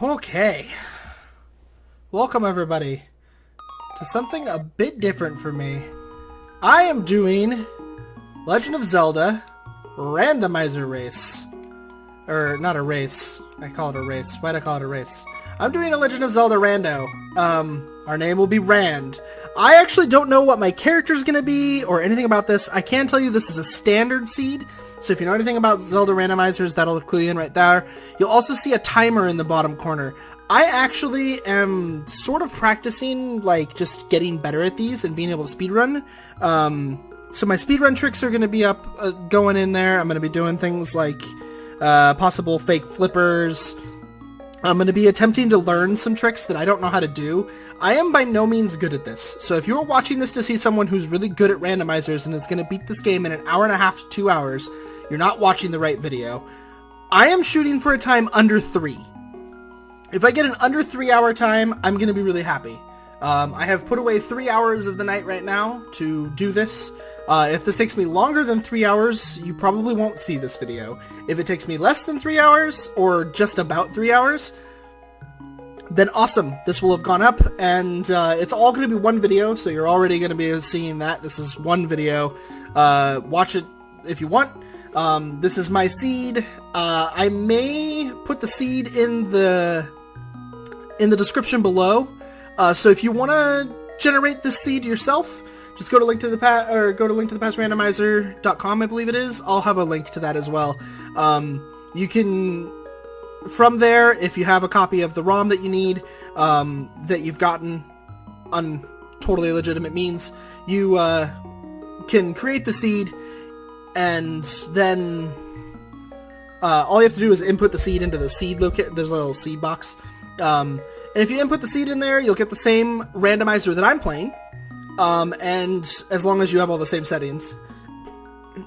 Okay. Welcome everybody to something a bit different for me. I am doing Legend of Zelda Randomizer Race. Or, not a race. I call it a race. Why'd I call it a race? I'm doing a Legend of Zelda Rando. Our name will be Rand. I actually don't know what my character's gonna be or anything about this. I can tell you this is a standard seed. So if you know anything about Zelda randomizers, that'll clue you in right there. You'll also see a timer in the bottom corner. I actually am sort of practicing, like, just getting better at these and being able to speedrun. So my speedrun tricks are going to be up, going in there. I'm going to be doing things like possible fake flippers. I'm going to be attempting to learn some tricks that I don't know how to do. I am by no means good at this. So if you're watching this to see someone who's really good at randomizers and is going to beat this game in an hour and a half to 2 hours, you're not watching the right video. I am shooting for a time under 3. If I get an under 3 hour time, I'm going to be really happy. I have put away 3 hours of the night right now to do this. If this takes me longer than 3 hours, you probably won't see this video. If it takes me less than 3 hours, or just about 3 hours, then awesome. This will have gone up, and it's all going to be one video, so you're already going to be seeing that. This is one video. Watch it if you want. This is my seed. I may put the seed in the description below. So if you want to generate this seed yourself, just go to link to the pastrandomizer.com, I believe it is. I'll have a link to that as well. You can, from there, if you have a copy of the ROM that you need, that you've gotten on totally legitimate means, you can create the seed, and then all you have to do is input the seed into the seed there's a little seed box. And if you input the seed in there, you'll get the same randomizer that I'm playing. And as long as you have all the same settings,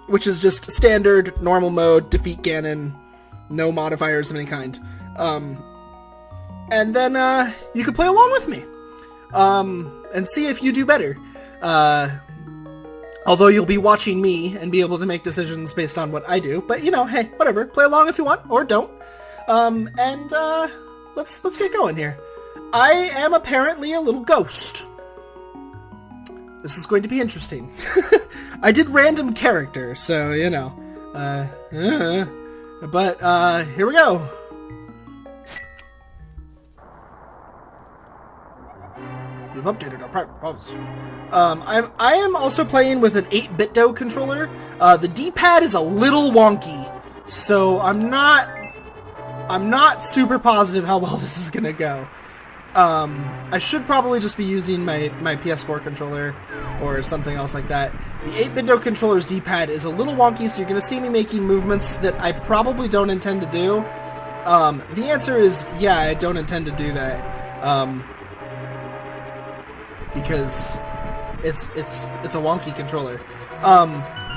which is just standard, normal mode, defeat Ganon, no modifiers of any kind. And then you can play along with me, and see if you do better. Although you'll be watching me and be able to make decisions based on what I do. But, you know, hey, whatever. Play along if you want, or don't. Let's get going here. I am apparently a little ghost. This is going to be interesting. I did random character, so, you know. But here we go. You've updated our private policy. I am also playing with an 8-bit controller. The D-pad is a little wonky, so I'm not super positive how well this is gonna go. I should probably just be using my PS4 controller or something else like that. The 8-bit controller's D-pad is a little wonky, so you're gonna see me making movements that I probably don't intend to do. The answer is, yeah, I don't intend to do that. Because it's a wonky controller.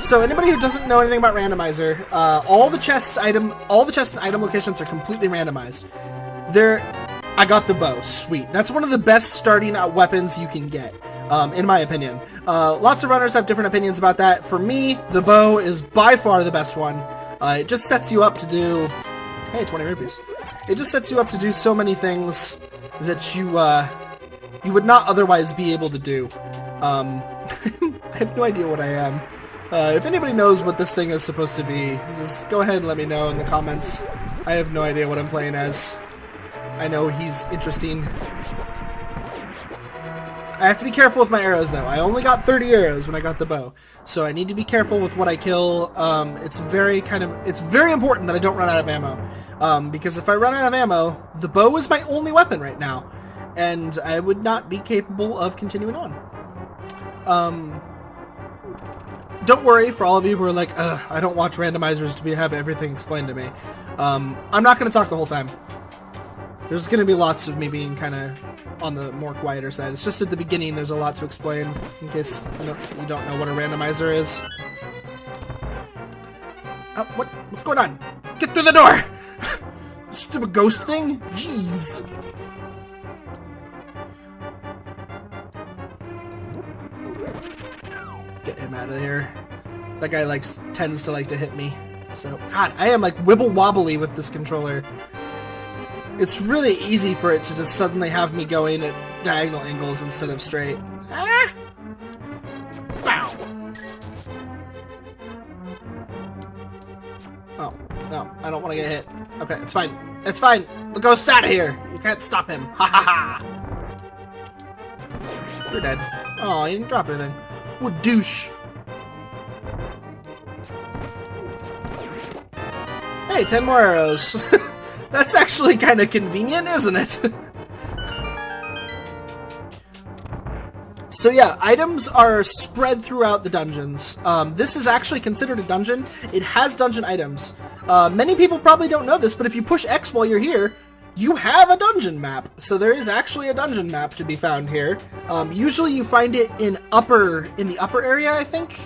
So anybody who doesn't know anything about randomizer, all the chest and item locations are completely randomized. I got the bow. Sweet. That's one of the best starting out weapons you can get, in my opinion. Lots of runners have different opinions about that. For me, the bow is by far the best one. It just sets you up to do... Hey, 20 rupees. It just sets you up to do so many things that you would not otherwise be able to do. I have no idea what I am. If anybody knows what this thing is supposed to be, just go ahead and let me know in the comments. I have no idea what I'm playing as. I know he's interesting. I have to be careful with my arrows, though. I only got 30 arrows when I got the bow, so I need to be careful with what I kill. It's very important that I don't run out of ammo, because if I run out of ammo, the bow is my only weapon right now, and I would not be capable of continuing on. Don't worry for all of you who are like, I don't watch randomizers to have everything explained to me. I'm not going to talk the whole time. There's going to be lots of me being kind of on the more quieter side. It's just at the beginning there's a lot to explain, in case you don't know what a randomizer is. What's going on? Get through the door! Stupid ghost thing? Jeez. Get him out of here. That guy tends to like to hit me. So, God, I am like wibble wobbly with this controller. It's really easy for it to just suddenly have me going at diagonal angles instead of straight. Ah! Bow! Oh, no, I don't want to get hit. Okay, it's fine. It's fine. The ghost's out of here. You can't stop him. Ha ha ha! You're dead. Oh, you didn't drop anything. What douche. Hey, 10 more arrows. That's actually kind of convenient, isn't it? So yeah, items are spread throughout the dungeons. This is actually considered a dungeon. It has dungeon items. Many people probably don't know this, but if you push X while you're here, you have a dungeon map. So there is actually a dungeon map to be found here. Usually you find it in the upper area, I think.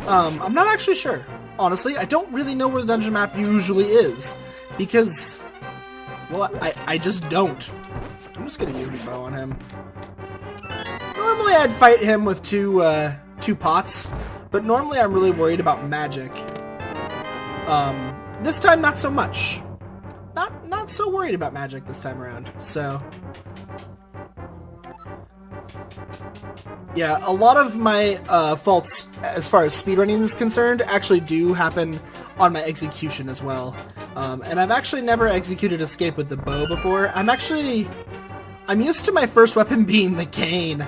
I'm not actually sure. Honestly, I don't really know where the dungeon map usually is. Because, well, I just don't. I'm just gonna use my bow on him. Normally I'd fight him with two pots, but normally I'm really worried about magic. This time not so much. Not so worried about magic this time around, so... Yeah, a lot of my faults as far as speedrunning is concerned actually do happen on my execution as well. And I've actually never executed escape with the bow before. I'm used to my first weapon being the cane,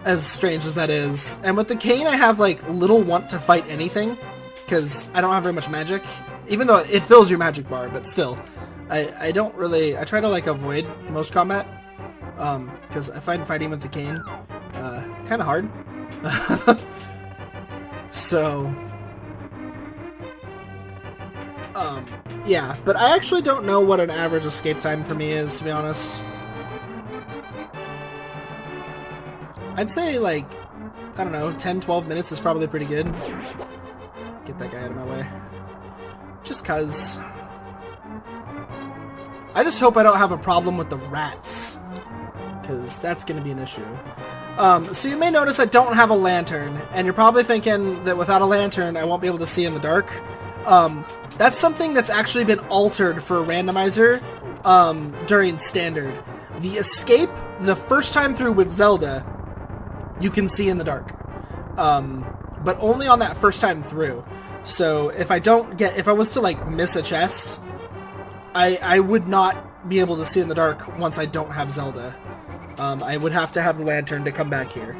as strange as that is. And with the cane I have like little want to fight anything, because I don't have very much magic. Even though it fills your magic bar, but still. I don't really, I try to like avoid most combat, because I find fighting with the cane kind of hard. So, yeah, but I actually don't know what an average escape time for me is, to be honest. I'd say like, I don't know, 10-12 minutes is probably pretty good. Get that guy out of my way. Just cause. I just hope I don't have a problem with the rats, because that's going to be an issue. So you may notice I don't have a lantern, and you're probably thinking that without a lantern I won't be able to see in the dark. That's something that's actually been altered for randomizer during standard. The escape, the first time through with Zelda, you can see in the dark, but only on that first time through. So if I was to like miss a chest, I would not be able to see in the dark once I don't have Zelda. I would have to have the lantern to come back here.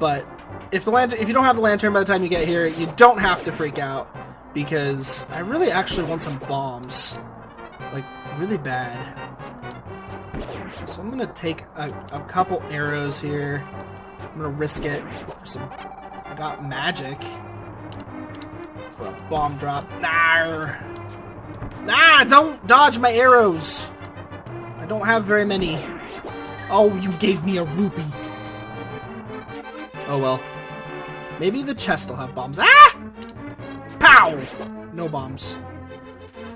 But if you don't have the lantern by the time you get here, you don't have to freak out, because I really actually want some bombs, like really bad. So I'm gonna take a couple arrows here. I'm gonna risk it for some. I got magic for a bomb drop. Nah, don't dodge my arrows. I don't have very many. Oh, you gave me a rupee. Oh well. Maybe the chest will have bombs. Ah! Pow! No bombs.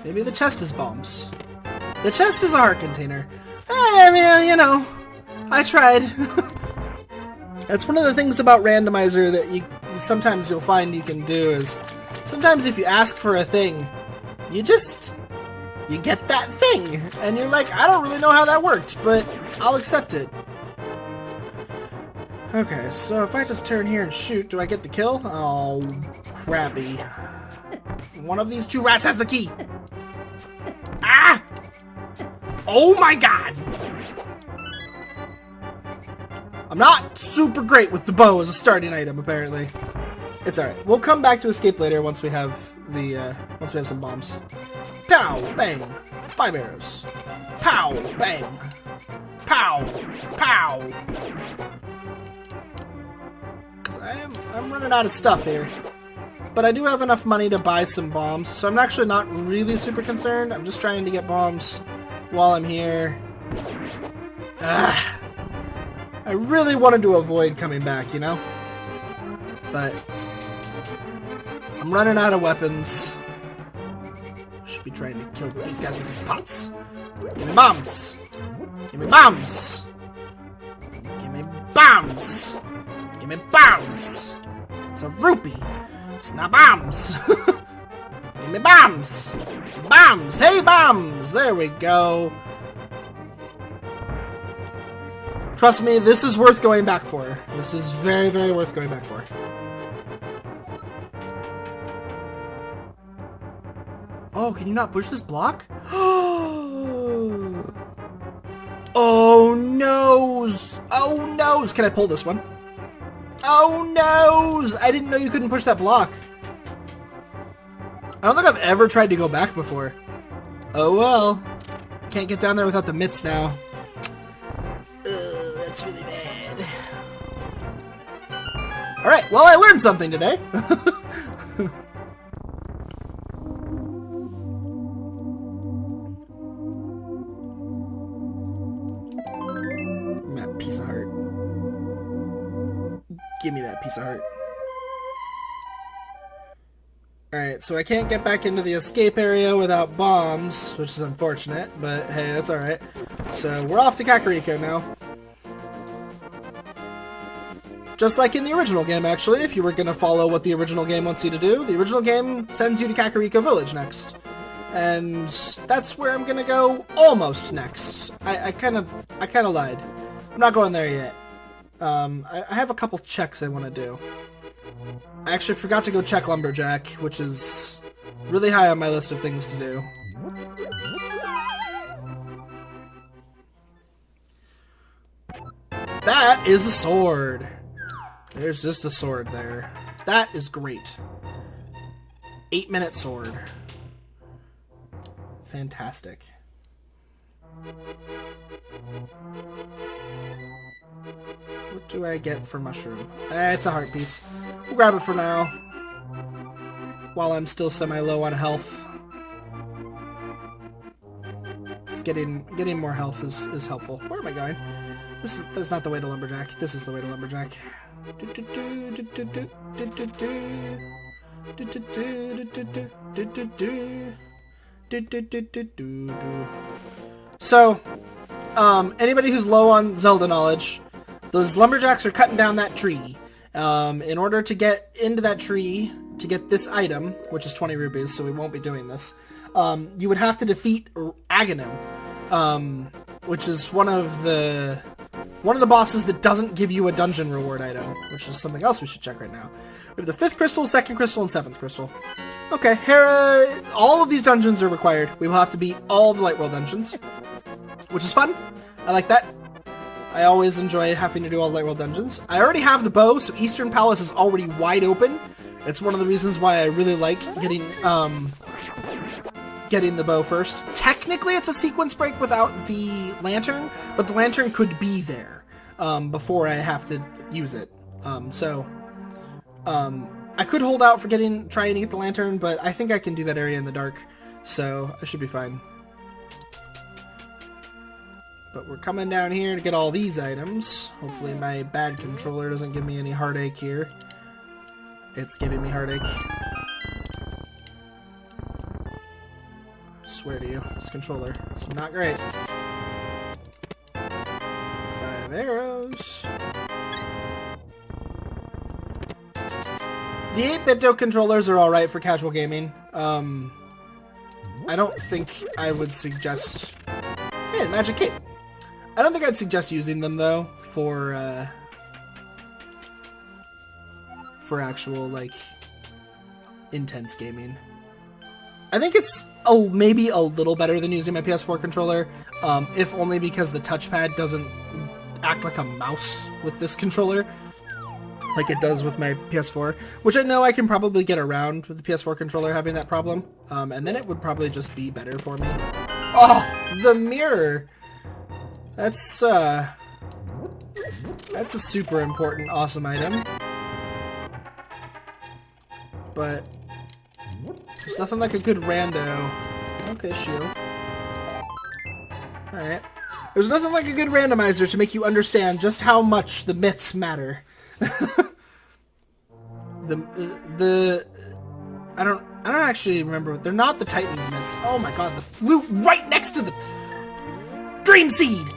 Maybe the chest is bombs. The chest is a heart container. I mean, you know, I tried. That's one of the things about randomizer that sometimes you'll find you can do is, sometimes if you ask for a thing, you get that thing, and you're like, I don't really know how that worked, but I'll accept it. Okay, so if I just turn here and shoot, do I get the kill? Oh, crappy. One of these two rats has the key. Ah! Oh my god! I'm not super great with the bow as a starting item, apparently. It's alright. We'll come back to escape later once we have some bombs. Pow! Bang! 5 arrows. Pow! Bang! Pow! Pow! Because I'm running out of stuff here. But I do have enough money to buy some bombs, so I'm actually not really super concerned. I'm just trying to get bombs while I'm here. I really wanted to avoid coming back, you know? But I'm running out of weapons. I should be trying to kill these guys with these pots. Give me bombs! Give me bombs! Give me bombs! Give me bombs! It's a rupee! It's not bombs! Give Give me bombs! Bombs! Hey, bombs! There we go. Trust me, this is worth going back for. This is very, very worth going back for. Oh, can you not push this block? Oh, noes! Oh, noes! Can I pull this one? Oh, noes! I didn't know you couldn't push that block. I don't think I've ever tried to go back before. Oh, well. Can't get down there without the mitts now. That's really bad. Alright, well, I learned something today. That piece of heart. Give me that piece of heart. Alright, so I can't get back into the escape area without bombs, which is unfortunate, but hey, that's alright. So, we're off to Kakariko now. Just like in the original game, actually, if you were going to follow what the original game wants you to do, the original game sends you to Kakariko Village next. And that's where I'm going to go almost next. I kind of lied. I'm not going there yet. I have a couple checks I want to do. I actually forgot to go check Lumberjack, which is really high on my list of things to do. That is a sword. There's just a sword there. That is great. 8-minute sword. Fantastic. What do I get for mushroom? It's a heart piece. We'll grab it for now. While I'm still semi-low on health. Just getting more health is helpful. Where am I going? That's not the way to Lumberjack. This is the way to Lumberjack. So, anybody who's low on Zelda knowledge, those Lumberjacks are cutting down that tree. In order to get into that tree, to get this item, which is 20 rupees, so we won't be doing this, you would have to defeat Aghanim, which is one of the bosses that doesn't give you a dungeon reward item, which is something else we should check right now. We have the 5th crystal, 2nd crystal, and 7th crystal. Okay, here, all of these dungeons are required. We will have to beat all the Light World dungeons, which is fun. I like that. I always enjoy having to do all the Light World dungeons. I already have the bow, so Eastern Palace is already wide open. It's one of the reasons why I really like getting the bow first. Technically, it's a sequence break without the lantern, but the lantern could be there before I have to use it. I could hold out for trying to get the lantern, but I think I can do that area in the dark, so I should be fine. But we're coming down here to get all these items. Hopefully my bad controller doesn't give me any heartache here. It's giving me heartache. I swear to you, this controller, it's not great. 5 arrows. The 8-bit controllers are alright for casual gaming. I don't think I would suggest... Hey, magic cape! I don't think I'd suggest using them, though, for actual, like, intense gaming. I think it's maybe a little better than using my PS4 controller, if only because the touchpad doesn't act like a mouse with this controller, like it does with my PS4, which I know I can probably get around with the PS4 controller having that problem, and then it would probably just be better for me. Oh, the mirror! That's a super important, awesome item. But there's nothing like a good rando. Okay, shield. Alright. There's nothing like a good randomizer to make you understand just how much the myths matter. I don't actually remember. They're not the Titans myths. Oh my god, the flute right next to the Dream Seed!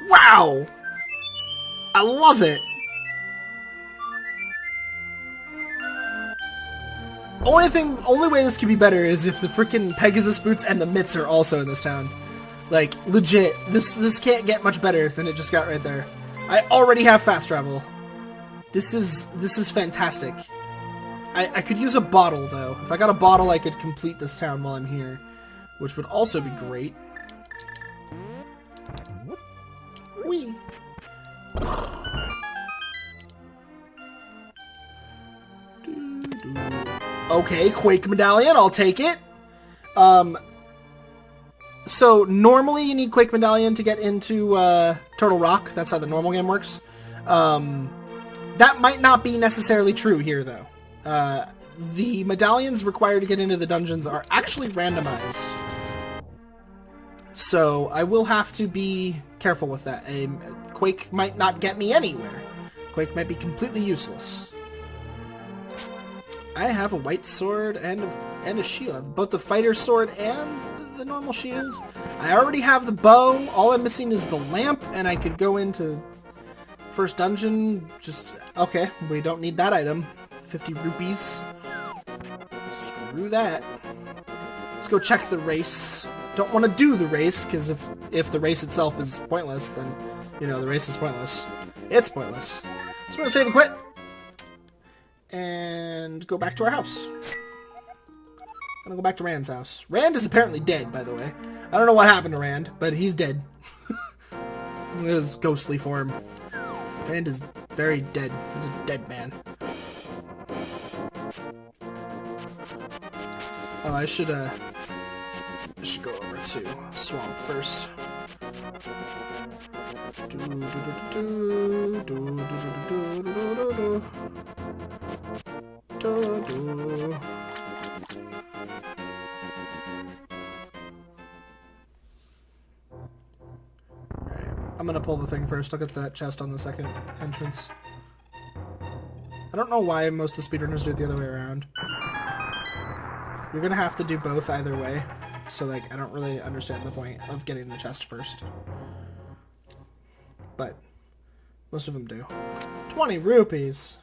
Wow! I love it! only way this could be better is if the freaking Pegasus boots and the mitts are also in this town. Like, legit. This can't get much better than it just got right there. I already have fast travel. This is fantastic. I could use a bottle, though. If I got a bottle, I could complete this town while I'm here, which would also be great. Whee! Okay, Quake Medallion, I'll take it. So normally you need Quake Medallion to get into Turtle Rock. That's how the normal game works. That might not be necessarily true here, though. The medallions required to get into the dungeons are actually randomized. So I will have to be careful with that. Quake might not get me anywhere. Quake might be completely useless. I have a white sword and a shield. Both the fighter sword and the normal shield. I already have the bow. All I'm missing is the lamp, and I could go into first dungeon. Okay, we don't need that item. 50 rupees. Screw that. Let's go check the race. Don't want to do the race, because if the race itself is pointless, then, you know, the race is pointless. It's pointless. So we're going to save and quit. And go back to our house. I'm gonna go back to Rand's house. Rand is apparently dead, by the way. I don't know what happened to Rand, but he's dead. Look at his ghostly form. Rand is very dead. He's a dead man. Oh, I should go over to Swamp first. I'm gonna pull the thing first. I'll get that chest on the second entrance. I don't know why most of the speedrunners do it the other way around. You're gonna have to do both either way. So, like, I don't really understand the point of getting the chest first. But most of them do. 20 rupees!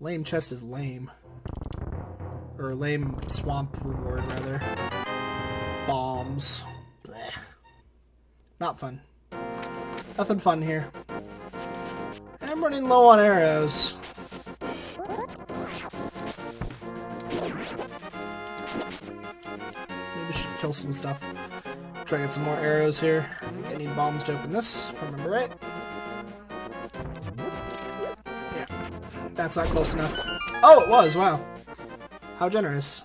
Lame chest is lame. Or lame swamp reward, rather. Bombs. Blech. Not fun. Nothing fun here. I'm running low on arrows. Maybe I should kill some stuff. Try to get some more arrows here. I think I need bombs to open this, if I remember right. Yeah. That's not close enough. Oh, it was! Wow. How generous.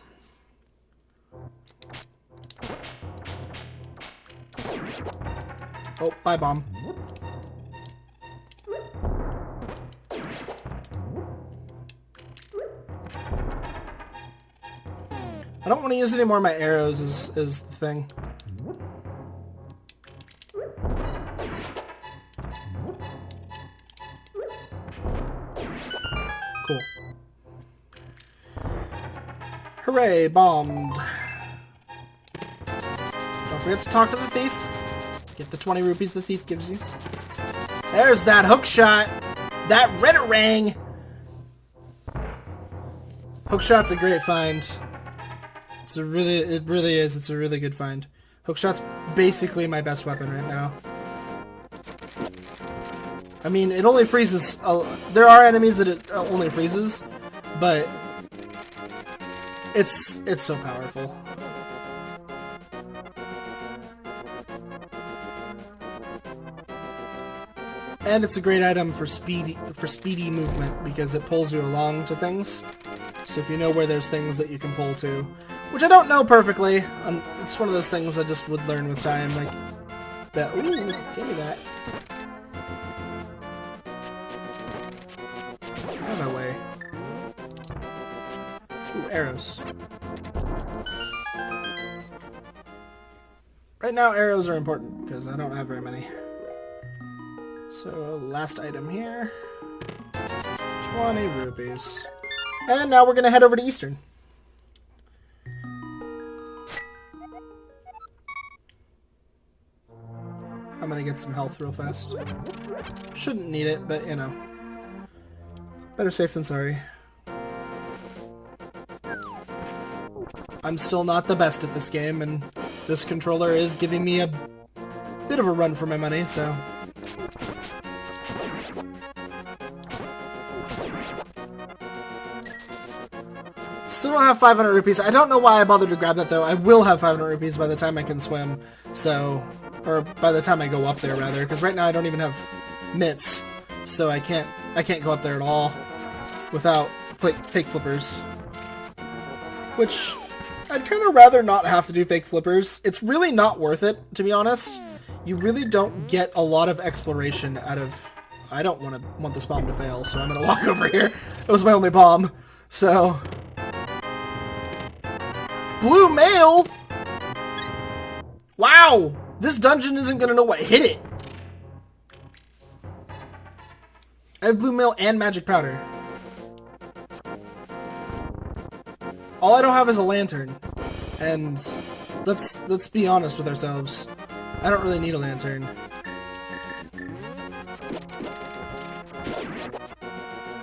Oh, bye, bomb. I don't want to use any more of my arrows is the thing. Cool. Hooray, bombed. Don't forget to talk to the thief. Get the 20 rupees the thief gives you. There's that hook shot! That Redarang! Hookshot's a great find. It really is. It's a really good find. Hookshot's basically my best weapon right now. I mean, it only freezes. There are enemies that it only freezes, but it's so powerful. And it's a great item for speedy movement because it pulls you along to things. So if you know where there's things that you can pull to, which I don't know perfectly, it's one of those things I just would learn with time. Like that. Ooh, give me that. Out of my way. Ooh, arrows. Right now, arrows are important because I don't have very many. So, last item here. 20 rupees. And now we're going to head over to Eastern. I'm going to get some health real fast. Shouldn't need it, but, you know. Better safe than sorry. I'm still not the best at this game, and this controller is giving me a bit of a run for my money, so... Still don't have 500 rupees. I don't know why I bothered to grab that, though. I will have 500 rupees by the time I can swim, so... Or by the time I go up there, rather, because right now I don't even have mitts, so I can't go up there at all without fake flippers. Which, I'd kind of rather not have to do fake flippers. It's really not worth it, to be honest. You really don't get a lot of exploration out of... I don't want this bomb to fail, so I'm gonna walk over here. It was my only bomb, so... Blue mail? Wow! This dungeon isn't gonna know what hit it. I have blue mail and magic powder. All I don't have is a lantern. And let's be honest with ourselves. I don't really need a lantern.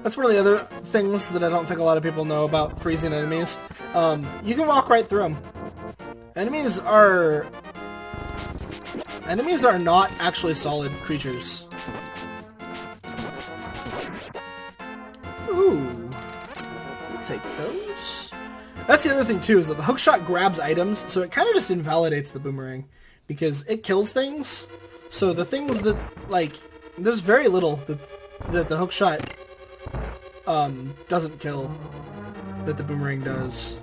That's one of the other things that I don't think a lot of people know about freezing enemies. You can walk right through them. Enemies are not actually solid creatures. Ooh. We'll take those. That's the other thing too, is that the hookshot grabs items, so it kind of just invalidates the boomerang. Because it kills things, so the things that, like, there's very little that the hookshot doesn't kill that the boomerang does.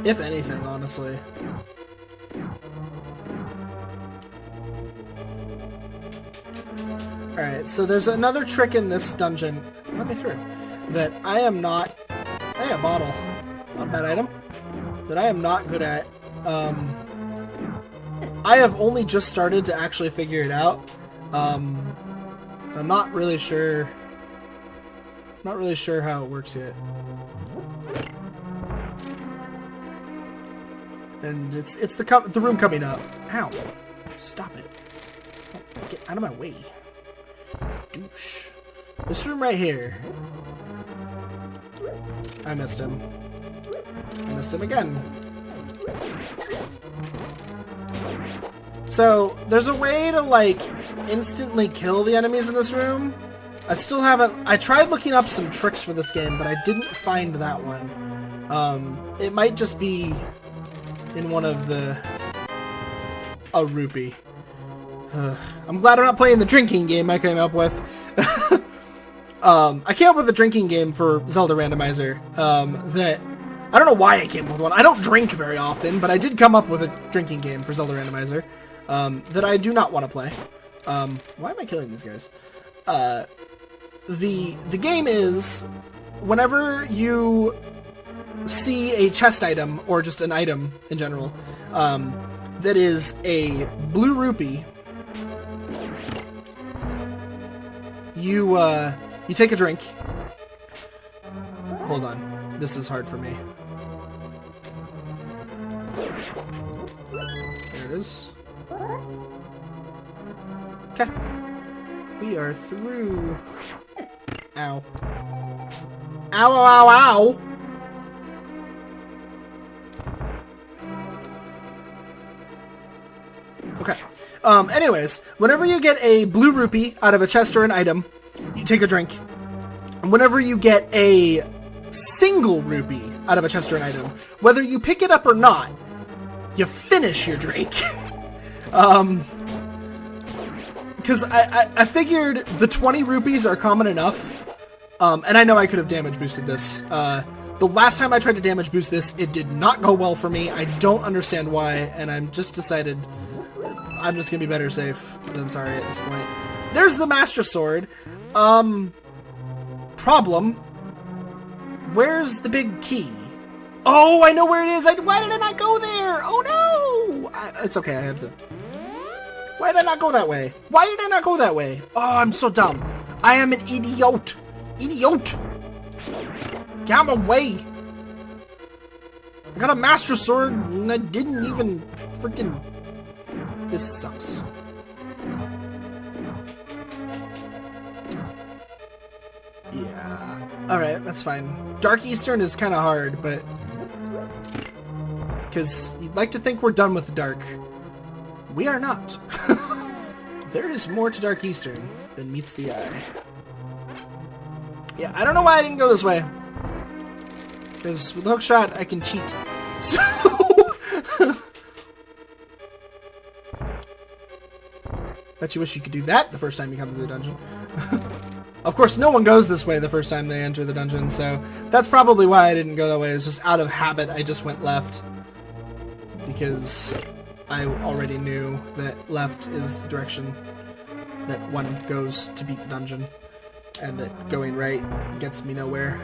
If anything, honestly. Alright, so there's another trick in this dungeon, let me through, that I am not... Hey, a bottle. Not a bad item. That I am not good at. I have only just started to actually figure it out. I'm not really sure... Not really sure how it works yet. And it's the room coming up. Ow. Stop it. Oh, get out of my way. Douche. This room right here. I missed him. I missed him again. So, there's a way to, like, instantly kill the enemies in this room. I still haven't... I tried looking up some tricks for this game, but I didn't find that one. It might just be in one of the... A rupee. I'm glad I'm not playing the drinking game I came up with. I came up with a drinking game for Zelda Randomizer, that... I don't know why I came up with one. I don't drink very often, but I did come up with a drinking game for Zelda Randomizer, that I do not want to play. Why am I killing these guys? The game is, whenever you see a chest item, or just an item in general, that is a blue rupee, you take a drink. Hold on. This is hard for me. There it is. Okay. We are through. Ow. Ow, ow, ow, ow! Okay. Anyways, whenever you get a blue rupee out of a chest or an item, you take a drink. And whenever you get a single rupee out of a chest or an item, whether you pick it up or not, you finish your drink. Because I figured the 20 rupees are common enough, and I know I could have damage boosted this. The last time I tried to damage boost this, it did not go well for me. I don't understand why, and I'm just decided I'm just gonna be better safe than sorry at this point. There's the Master Sword. Problem. Where's the big key? Oh, I know where it is. Why did I not go there? Oh no! It's okay, I have the... Why did I not go that way? Why did I not go that way? Oh, I'm so dumb. I am an idiot. Idiot! Get out of my way! I got a Master Sword and I didn't even freaking... This sucks. Yeah. Alright, that's fine. Dark Eastern is kind of hard, but... because you'd like to think we're done with the dark. We are not. There is more to Dark Eastern than meets the eye. Yeah, I don't know why I didn't go this way. Because with the hook shot, I can cheat. So... Bet you wish you could do that the first time you come to the dungeon. Of course, no one goes this way the first time they enter the dungeon, so that's probably why I didn't go that way. It's just out of habit, I just went left. Because I already knew that left is the direction that one goes to beat the dungeon. And that going right gets me nowhere.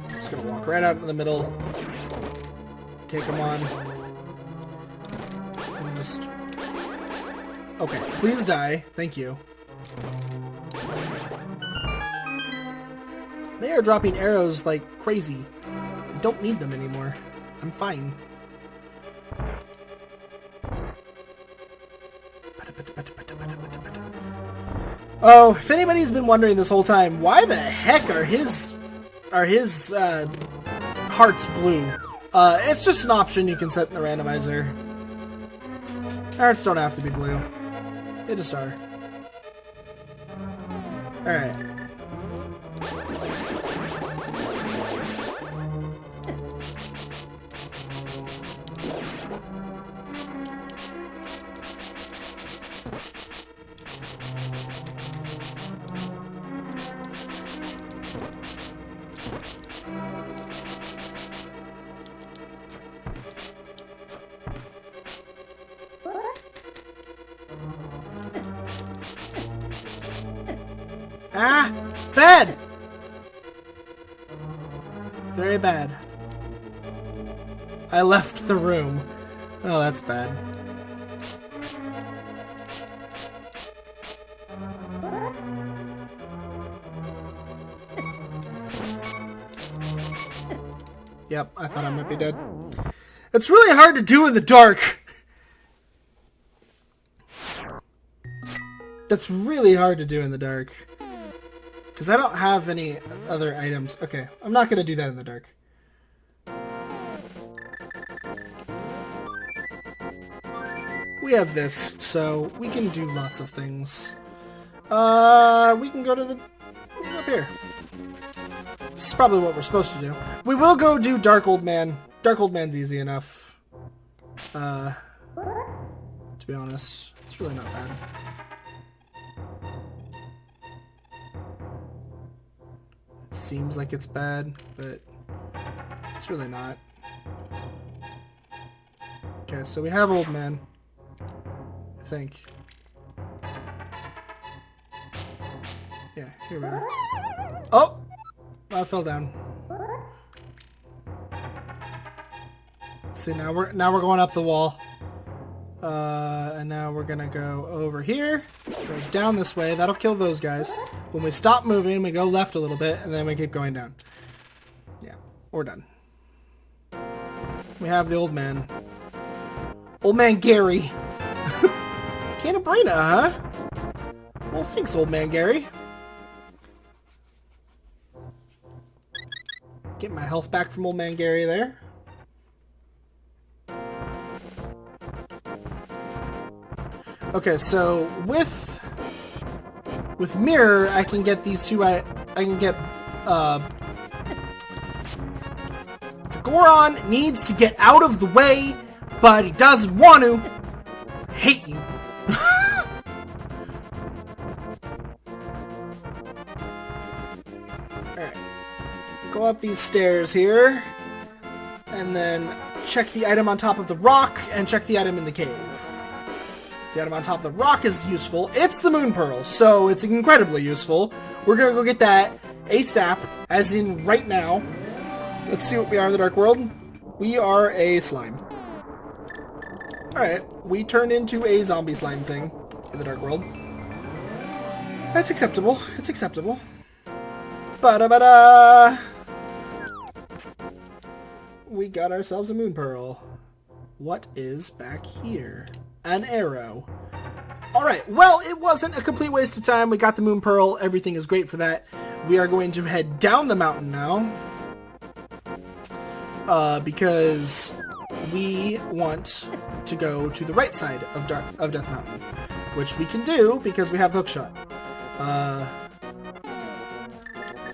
Just gonna walk right out in the middle. Take them on. And just... Okay, please die. Thank you. They are dropping arrows like crazy. I don't need them anymore. I'm fine. Oh, if anybody's been wondering this whole time, why the heck are his hearts blue? It's just an option you can set in the randomizer. Hearts don't have to be blue. They just are. Alright. Ah! Bad! Very bad. I left the room. Oh, that's bad. Yep, I thought I might be dead. It's really hard to do in the dark! That's really hard to do in the dark. Because I don't have any other items. Okay, I'm not going to do that in the dark. We have this, so we can do lots of things. We can go to the... up here. This is probably what we're supposed to do. We will go do Dark Old Man. Dark Old Man's easy enough. To be honest, it's really not bad. Seems like it's bad, but it's really not. Okay, so we have Old Man, I think. Yeah, here we are. Oh! I fell down. See, now we're going up the wall. And now we're gonna go over here, go down this way. That'll kill those guys. When we stop moving, we go left a little bit, and then we keep going down. Yeah, we're done. We have the Old Man. Old Man Gary. Canabrina, huh? Well, thanks, Old Man Gary. Get my health back from Old Man Gary there. Okay, so with Mirror, I can get these two. I can get the Goron needs to get out of the way, but he doesn't want to. Hate you. Alright. Go up these stairs here, and then check the item on top of the rock, and check the item in the cave. The item on top of the rock is useful. It's the Moon Pearl, so it's incredibly useful. We're gonna go get that ASAP, as in right now. Let's see what we are in the Dark World. We are a slime. Alright, we turned into a zombie slime thing in the Dark World. That's acceptable. It's acceptable. Ba-da-ba-da! We got ourselves a Moon Pearl. What is back here? An arrow. Alright, well, it wasn't a complete waste of time. We got the Moon Pearl. Everything is great for that. We are going to head down the mountain now. because we want to go to the right side of Death Mountain, which we can do because we have hookshot.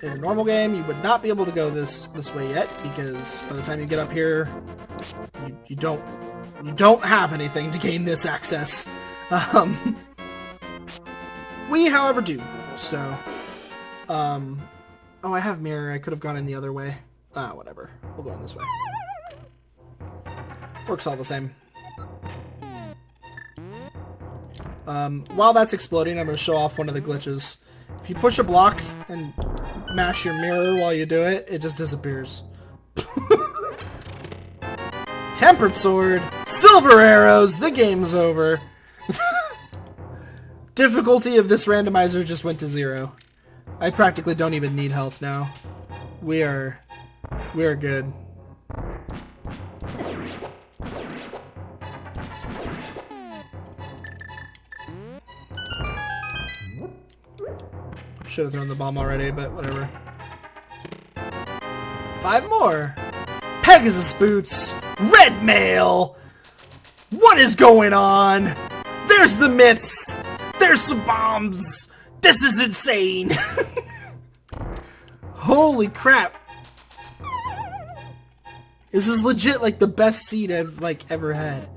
In a normal game, you would not be able to go this way yet, because by the time you get up here, you don't have anything to gain this access. We, however, do. So, oh, I have mirror. I could have gone in the other way. Whatever. We'll go in this way. Works all the same. While that's exploding, I'm going to show off one of the glitches. If you push a block and mash your mirror while you do it, it just disappears. Tempered sword, silver arrows, the game's over. Difficulty of this randomizer just went to 0. I practically don't even need health now. We are good. Should have thrown the bomb already, but whatever. 5 more! Pegasus boots! Red mail! What is going on? There's the myths! There's some bombs! This is insane! Holy crap! This is legit like the best seed I've ever had.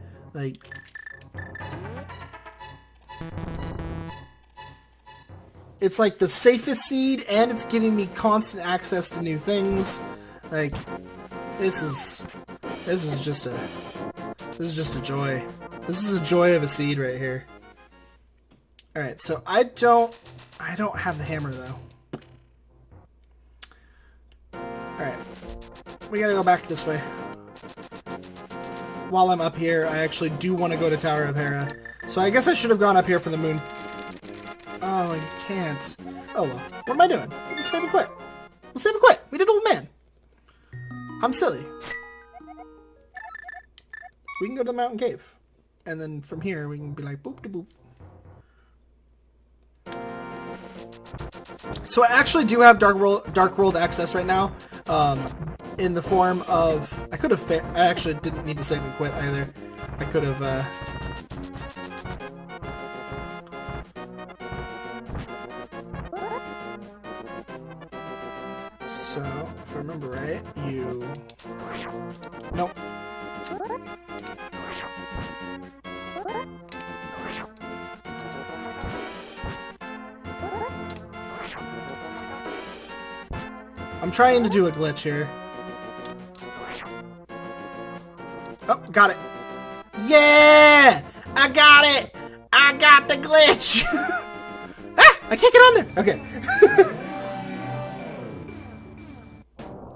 It's like the safest seed, and it's giving me constant access to new things. This is just a joy. This is a joy of a seed right here. All right, so I don't have the hammer though. All right, we gotta go back this way. While I'm up here, I actually do want to go to Tower of Hera, so I guess I should have gone up here for the moon. Oh, I can't. Oh well. What am I doing? We'll save and quit. We'll save and quit. We did old man. I'm silly. We can go to the mountain cave. And then from here, we can be like, boop de boop. So I actually do have Dark World access right now. In the form of... I actually didn't need to save and quit either. I could have... So, if I remember right, you... Nope. I'm trying to do a glitch here. Oh, got it. Yeah! I got it! I got the glitch! Ah! I can't get on there! Okay.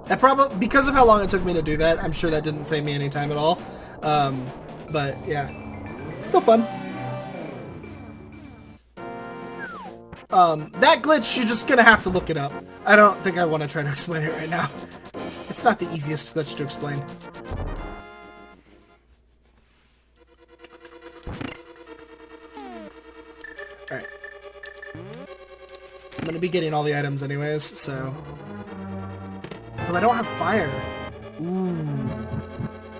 That probably, because of how long it took me to do that, I'm sure that didn't save me any time at all. But yeah, it's still fun. That glitch, you're just gonna have to look it up. I don't think I want to try to explain it right now. It's not the easiest glitch to explain. Alright. I'm gonna be getting all the items anyways, so... Although I don't have fire. Ooh.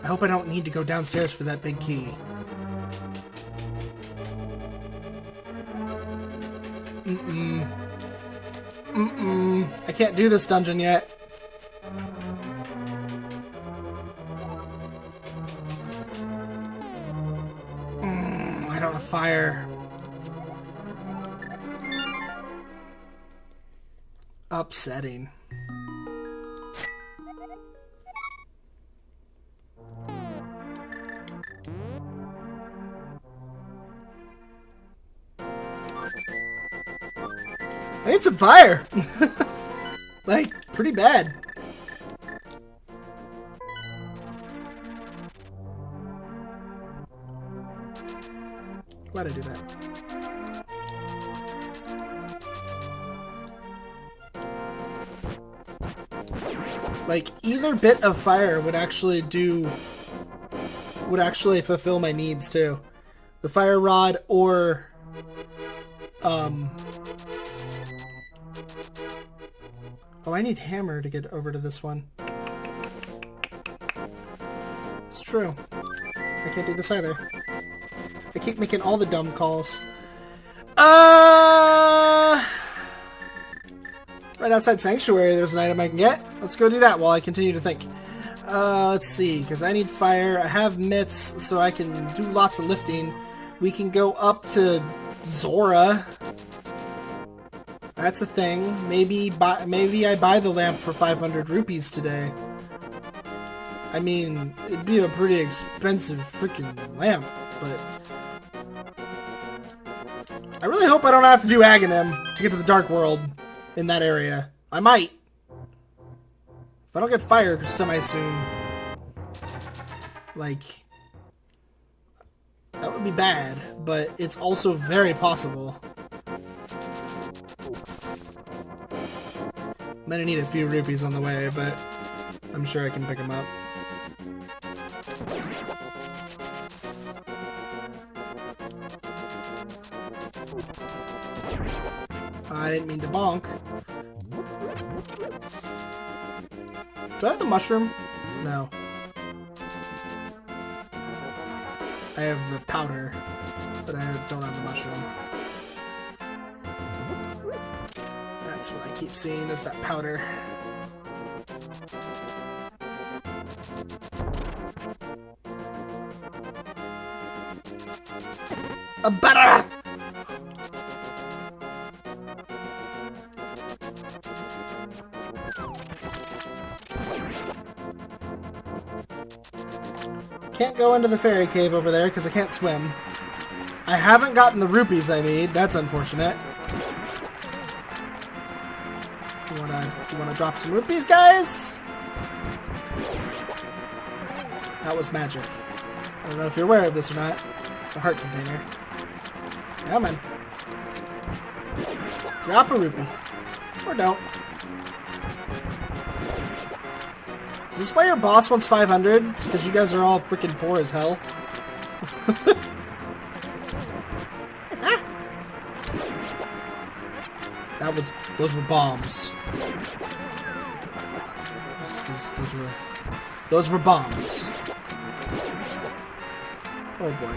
I hope I don't need to go downstairs for that big key. I can't do this dungeon yet. I don't have fire. Upsetting. I need some fire! Like, pretty bad. Why'd I do that? Like, either bit of fire would actually fulfill my needs too. The fire rod or oh, I need hammer to get over to this one. It's true. I can't do this either. I keep making all the dumb calls. Right outside Sanctuary, there's an item I can get. Let's go do that while I continue to think. Let's see, because I need fire. I have mitts, so I can do lots of lifting. We can go up to Zora. That's a thing. Maybe I buy the lamp for 500 rupees today. I mean, it'd be a pretty expensive freaking lamp, but I really hope I don't have to do Aghanim to get to the Dark World in that area. I might. If I don't get fired semi-soon. Like, that would be bad, but it's also very possible. I'm gonna need a few rupees on the way, but I'm sure I can pick them up. I didn't mean to bonk. Do I have the mushroom? No. I have the powder, but I don't have the mushroom. That's what I keep seeing, is that powder. A butter! Can't go into the fairy cave over there because I can't swim. I haven't gotten the rupees I need. That's unfortunate. Do you wanna drop some rupees, guys? That was magic. I don't know if you're aware of this or not. It's a heart container. Come on. Drop a rupee. Or don't. Is this why your boss wants 500? Because you guys are all freaking poor as hell? Ah! Those were bombs. Those were bombs. Oh boy.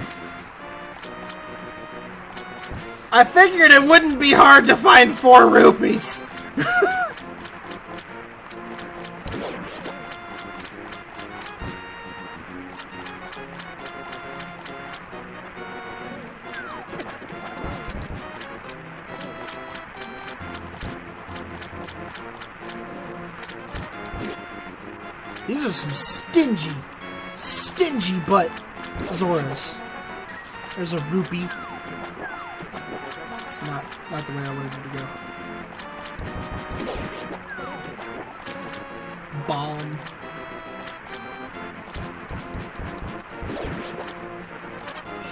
I figured it wouldn't be hard to find 4 rupees! These are some stingy butt Zoras. There's a rupee. It's not the way I wanted it to go. Bomb.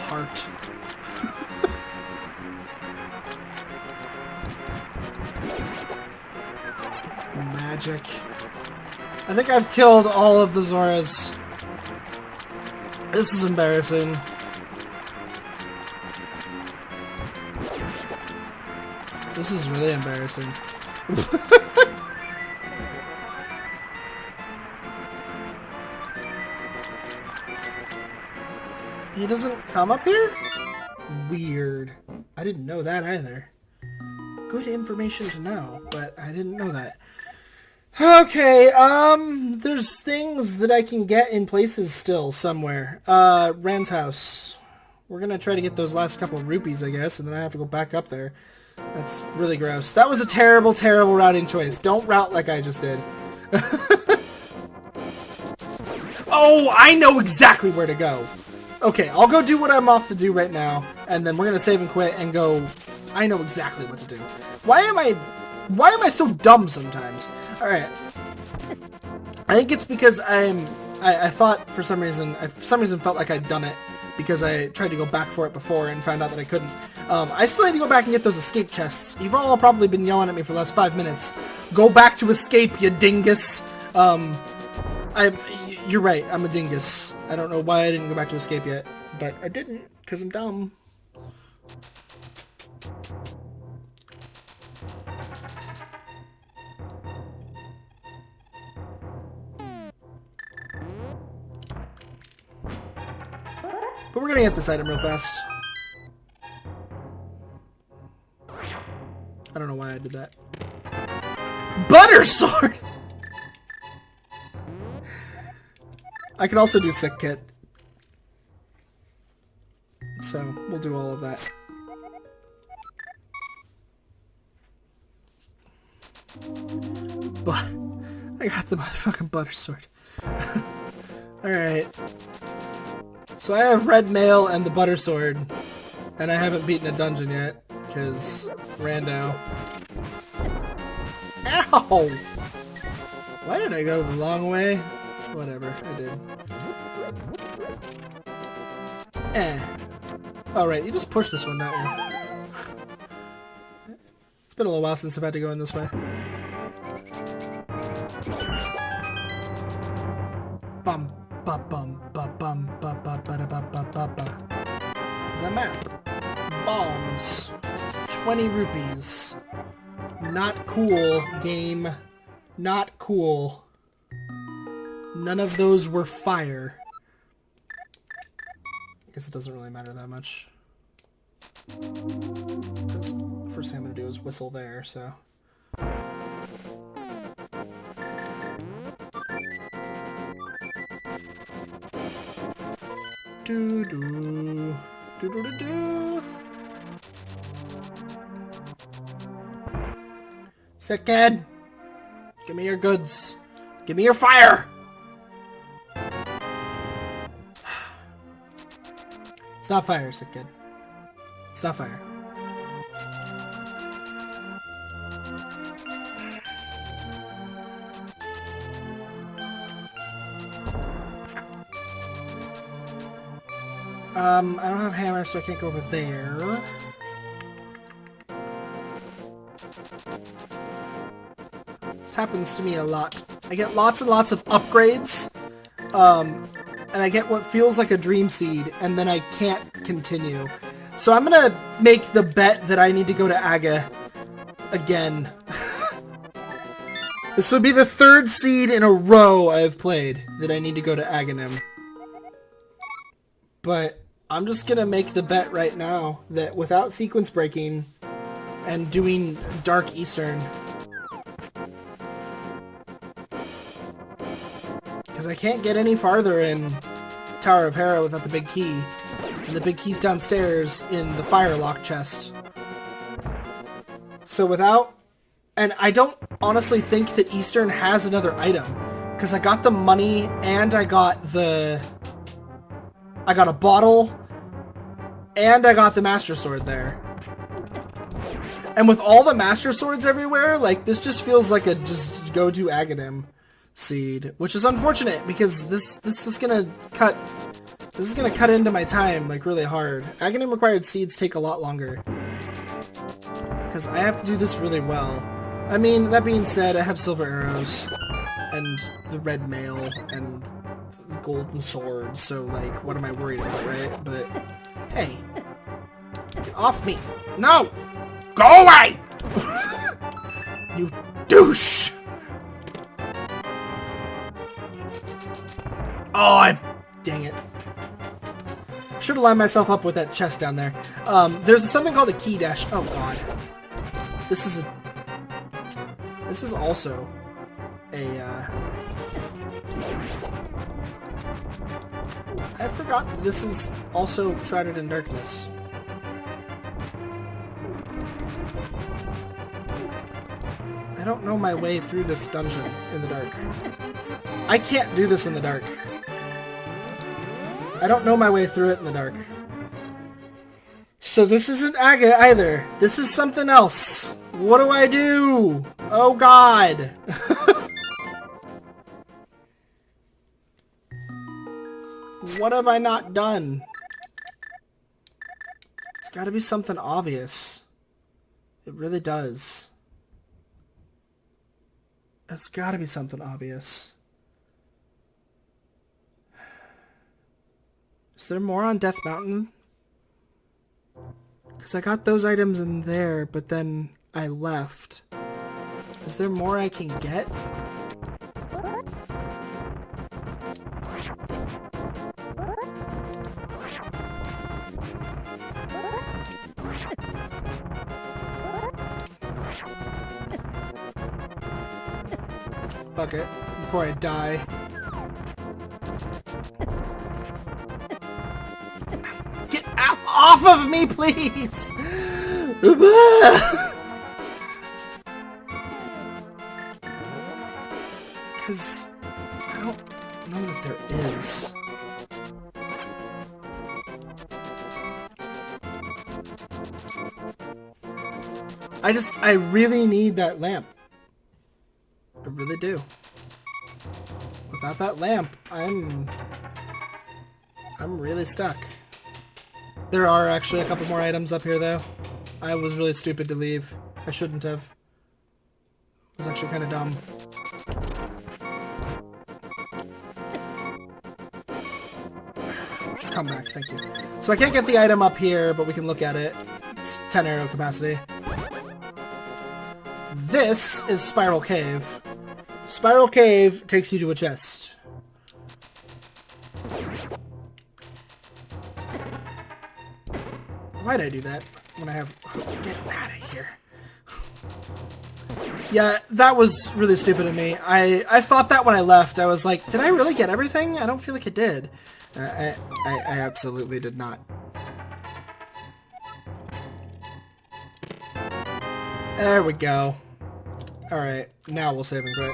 Heart. Magic. I think I've killed all of the Zoras. This is embarrassing. This is really embarrassing. He doesn't come up here? Weird. I didn't know that either. Good information to know, but I didn't know that. Okay, there's things that I can get in places still somewhere. Ren's house. We're gonna try to get those last couple of rupees, I guess, and then I have to go back up there. That's really gross. That was a terrible, terrible routing choice. Don't route like I just did. Oh, I know exactly where to go. Okay, I'll go do what I'm off to do right now, and then we're gonna save and quit and go. I know exactly what to do. Why am I so dumb sometimes? Alright. I think it's because I thought for some reason felt like I'd done it because I tried to go back for it before and found out that I couldn't. I still need to go back and get those escape chests. You've all probably been yelling at me for the last 5 minutes. Go back to escape, you dingus. You're right, I'm a dingus. I don't know why I didn't go back to escape yet, but I didn't, because I'm dumb. But we're gonna get this item real fast. I don't know why I did that. Butter sword! I can also do sick kit. So, we'll do all of that. But I got the motherfucking butter sword. Alright. So I have red mail and the butter sword. And I haven't beaten a dungeon yet. Because rando. Ow! Why did I go the long way? Whatever, I did. Alright, you just push this one, don't you? It's been a little while since I've had to go in this way. Bum ba bum ba bum ba ba ba da ba ba ba ba. The map. Bombs. 20 rupees. Not cool, game. Not cool. None of those were fire. I guess it doesn't really matter that much. Because the first thing I'm going to do is whistle there, so... Do-do. Do-do-do-do. Sick kid! Give me your goods. Give me your fire! It's not fire, sick kid. It's not fire. I don't have hammer, so I can't go over there. This happens to me a lot. I get lots and lots of upgrades, and I get what feels like a dream seed, and then I can't continue. So I'm gonna make the bet that I need to go to Aga again. This would be the third seed in a row I've played that I need to go to Aghanim. But I'm just gonna make the bet right now that without sequence breaking and doing Dark Eastern, because I can't get any farther in Tower of Hera without the big key, and the big key's downstairs in the Firelock chest. So without, and I don't honestly think that Eastern has another item, because I got the money and I got a bottle, and I got the Master Sword there. And with all the Master Swords everywhere, like, this just feels like a just go to Aghanim seed, which is unfortunate because this is gonna cut into my time like really hard. Aghanim required seeds take a lot longer because I have to do this really well. I mean, that being said, I have silver arrows and the red mail and the golden sword, so like, what am I worried about, right? But hey, get off me! No! Go away! You douche! Oh, dang it. Should have lined myself up with that chest down there. There's something called a key dash. Oh god. This is also a, I forgot that this is also Shrouded in Darkness. I don't know my way through this dungeon in the dark. I can't do this in the dark. I don't know my way through it in the dark. So this isn't Aga either. This is something else. What do I do? Oh god. What have I not done? It's gotta be something obvious. It really does. It's gotta be something obvious. Is there more on Death Mountain? Because I got those items in there, but then I left. Is there more I can get? Fuck it. Before I die. Get out off of me, please! Because I don't know that there is. I really need that lamp. I really do. Without that lamp, I'm really stuck. There are actually a couple more items up here, though. I was really stupid to leave. I shouldn't have. It was actually kind of dumb. Come back, thank you. So I can't get the item up here, but we can look at it. It's 10 arrow capacity. This is Spiral Cave. Spiral Cave takes you to a chest. Why'd I do that when I have... Get out of here. Yeah, that was really stupid of me. I thought that when I left. I was like, did I really get everything? I don't feel like it did. I absolutely did not. There we go. Alright, now we'll save and quit.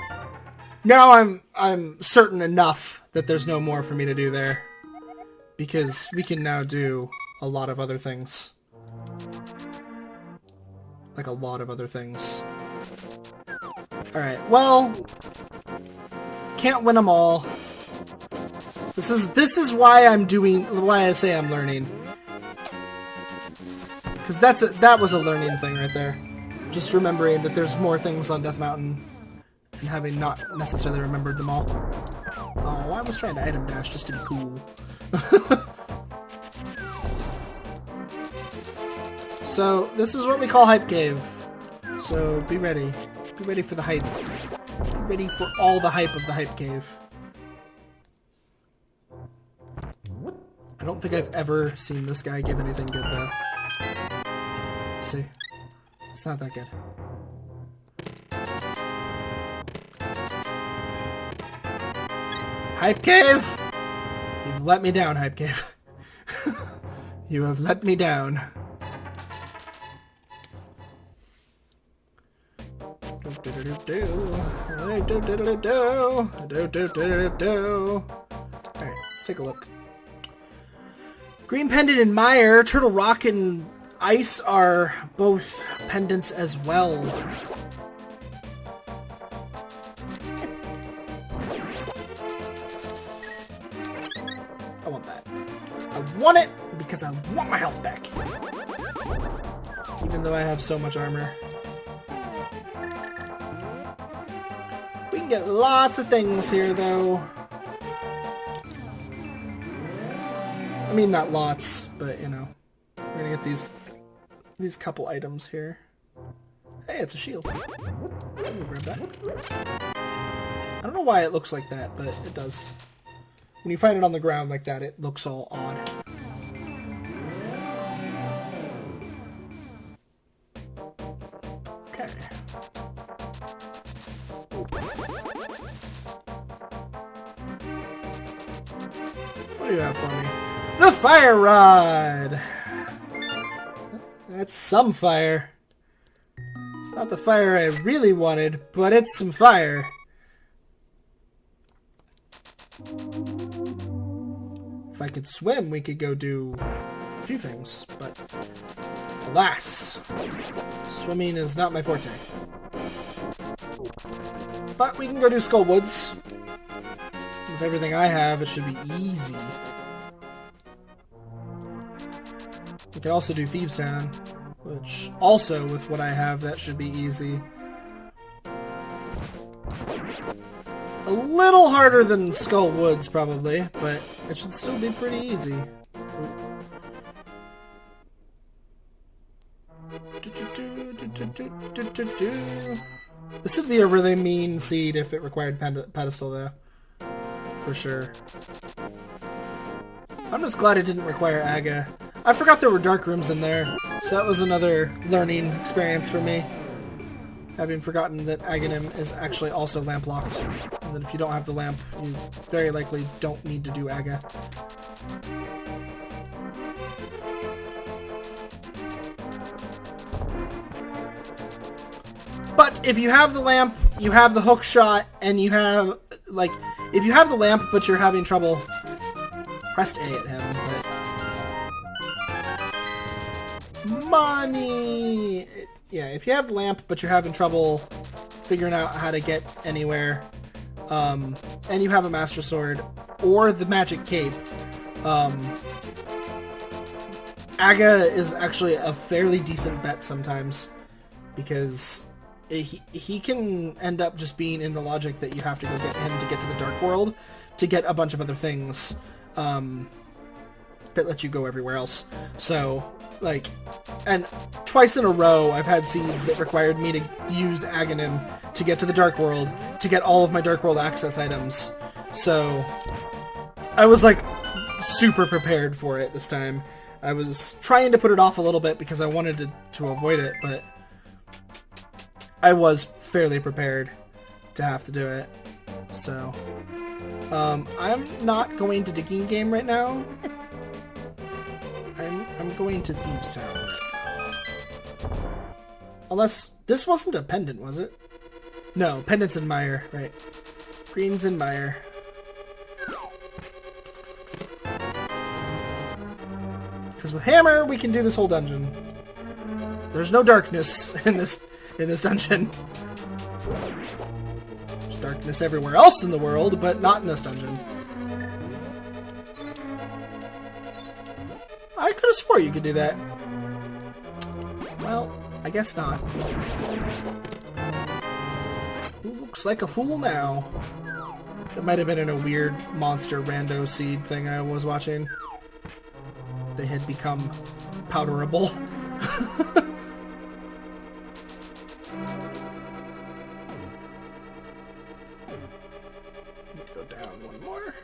Now I'm certain enough that there's no more for me to do there. Because we can now do a lot of other things. Like a lot of other things. Alright, well... Can't win them all. This is why I'm doing... Why I say I'm learning. Because that was a learning thing right there. Just remembering that there's more things on Death Mountain. And having not necessarily remembered them all. Oh, I was trying to item dash just to be cool. So, this is what we call Hype Cave. So, be ready. Be ready for the hype. Be ready for all the hype of the Hype Cave. I don't think I've ever seen this guy give anything good, though. See? It's not that good. Hype Cave! You've let me down, Hype Cave. You have let me down. Alright, let's take a look. Green Pendant and Mire, Turtle Rock and Ice are both pendants as well. I want that. I want it because I want my health back. Even though I have so much armor. We can get lots of things here, though. I mean, not lots, but, you know. We're gonna get these couple items here. Hey, it's a shield. Let me grab that. I don't know why it looks like that, but it does. When you find it on the ground like that, it looks all odd. Okay. What do you have for me? The Fire Rod! That's some fire. It's not the fire I really wanted, but it's some fire. If I could swim, we could go do a few things, but alas, swimming is not my forte. But we can go do Skull Woods. With everything I have, it should be easy. We can also do Thieves Town, which also, with what I have, that should be easy. A little harder than Skull Woods, probably, but it should still be pretty easy. This would be a really mean seed if it required pedestal, though. For sure. I'm just glad it didn't require Aga. I forgot there were dark rooms in there, so that was another learning experience for me. having forgotten that Aghanim is actually also lamp locked, and that if you don't have the lamp, you very likely don't need to do Aga. But if you have the lamp, you have the hook shot, and you have, like, if you have the lamp but you're having trouble, press A at him, but... Money! Yeah, if you have the lamp but you're having trouble figuring out how to get anywhere, and you have a Master Sword, or the Magic Cape, Aga is actually a fairly decent bet sometimes, because he can end up just being in the logic that you have to go get him to get to the Dark World to get a bunch of other things that let you go everywhere else. So, like, and twice in a row I've had seeds that required me to use Aghanim to get to the Dark World to get all of my Dark World access items. So, I was, like, super prepared for it this time. I was trying to put it off a little bit because I wanted to avoid it, but I was fairly prepared to have to do it. So, I'm not going to Digging Game right now. I'm going to Thieves Town right now. Unless, this wasn't a pendant, was it? No, pendant's in Mire, right. Green's in Mire. Because with Hammer, we can do this whole dungeon. There's no darkness in this dungeon. There's darkness everywhere else in the world, but not in this dungeon. I could have swore you could do that. Well, I guess not. Who looks like a fool now? That might have been in a weird monster rando seed thing I was watching. They had become powderable. Go down one more.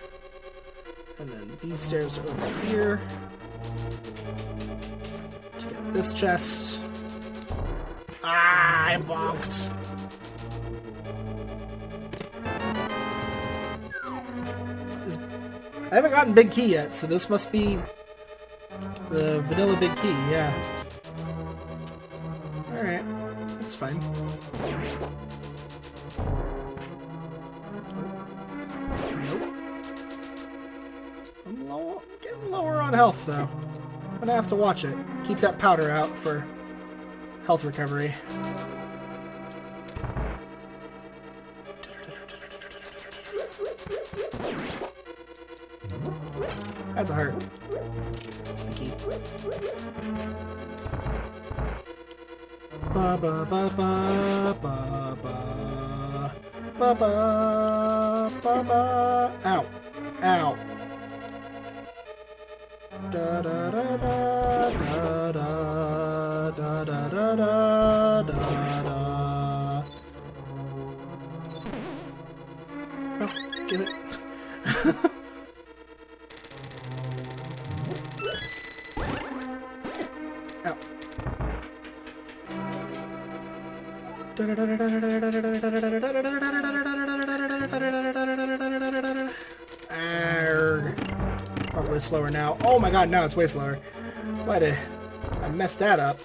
And then these stairs are over here. To get this chest. Ah, I bonked. I haven't gotten Big Key yet, so this must be the vanilla Big Key, yeah. Alright, that's fine. Nope. I'm getting lower on health, though. I'm gonna have to watch it. Keep that powder out for health recovery. That's a heart. That's the key. Ba ba ba ba ba ba ba ba ba ba. Ow! Ow! Da da da da da da da da da da da. Oh, get it. Ow. Probably slower now. Oh my god, now it's way slower. Why did I messed that up?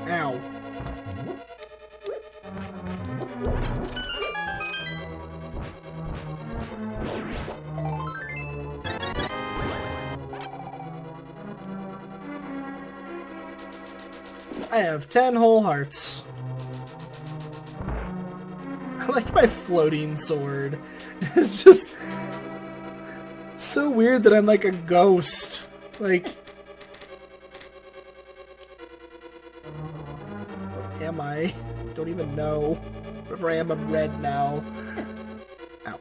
Ow. I have 10 whole hearts. I like my floating sword. It's just so weird that I'm like a ghost. Like, what am I? Don't even know. Whatever I am, I'm red now. Ow.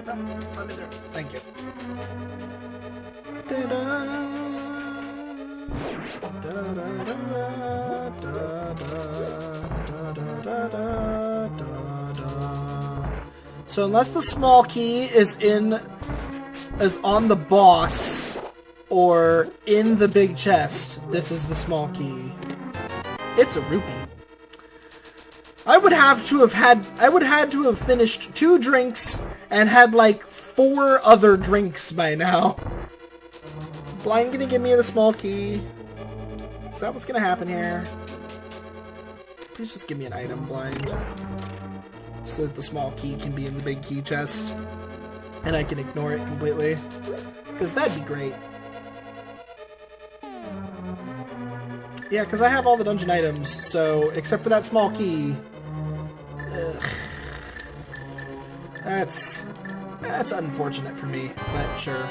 No, let me through. Thank you. So unless the small key is on the boss or in the big chest, this is the small key. It's a rupee. I would had to have finished 2 drinks and had like 4 other drinks by now. Blind gonna give me the small key. Is that what's gonna happen here? Please just give me an item, Blind. So that the small key can be in the big key chest. And I can ignore it completely. Because that'd be great. Yeah, because I have all the dungeon items, so except for that small key... Ugh. That's unfortunate for me, but sure.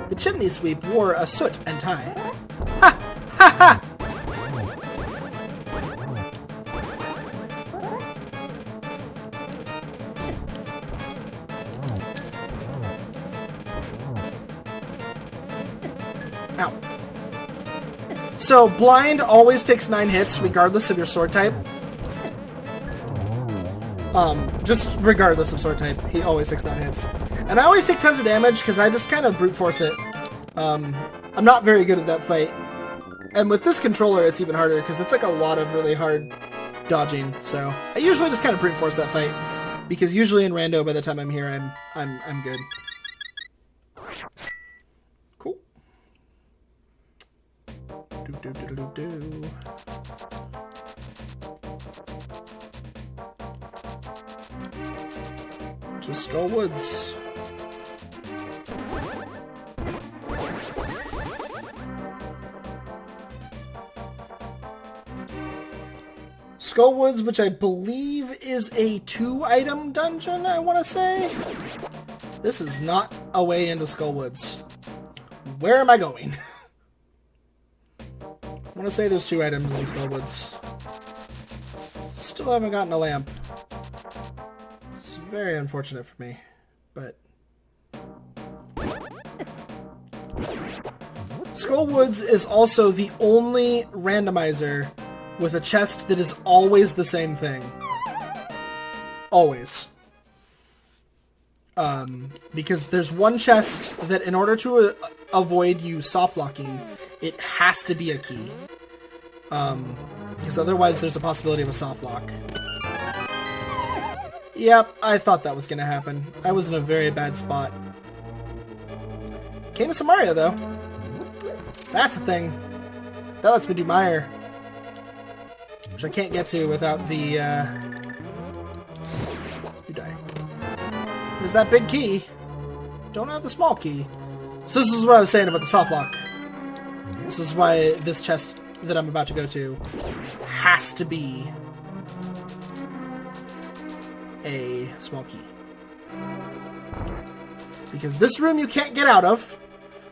The chimney sweep wore a soot and tie. Ha! Ha ha! Ow. So, Blind always takes 9 hits, regardless of your sword type. Just regardless of sword type, he always takes 9 hits. And I always take tons of damage, because I just kind of brute force it. I'm not very good at that fight. And with this controller, it's even harder, because it's like a lot of really hard dodging. So, I usually just kind of brute force that fight. Because usually in rando, by the time I'm here, I'm good. Cool. Do. To Skull Woods. Skull Woods, which I believe is a 2-item dungeon, I want to say. This is not a way into Skull Woods. Where am I going? I want to say there's 2 items in Skull Woods. Still haven't gotten a lamp. It's very unfortunate for me, but... Skull Woods is also the only randomizer with a chest that is always the same thing. Always. Because there's one chest that in order to avoid you soft-locking, it has to be a key. Because otherwise there's a possibility of a soft lock. Yep, I thought that was gonna happen. I was in a very bad spot. Came to Samaria, though. That's the thing. That lets me do Mire. Which I can't get to without the, You die. There's that big key. Don't have the small key. So this is what I was saying about the soft lock. This is why this chest that I'm about to go to has to be a small key. Because this room you can't get out of.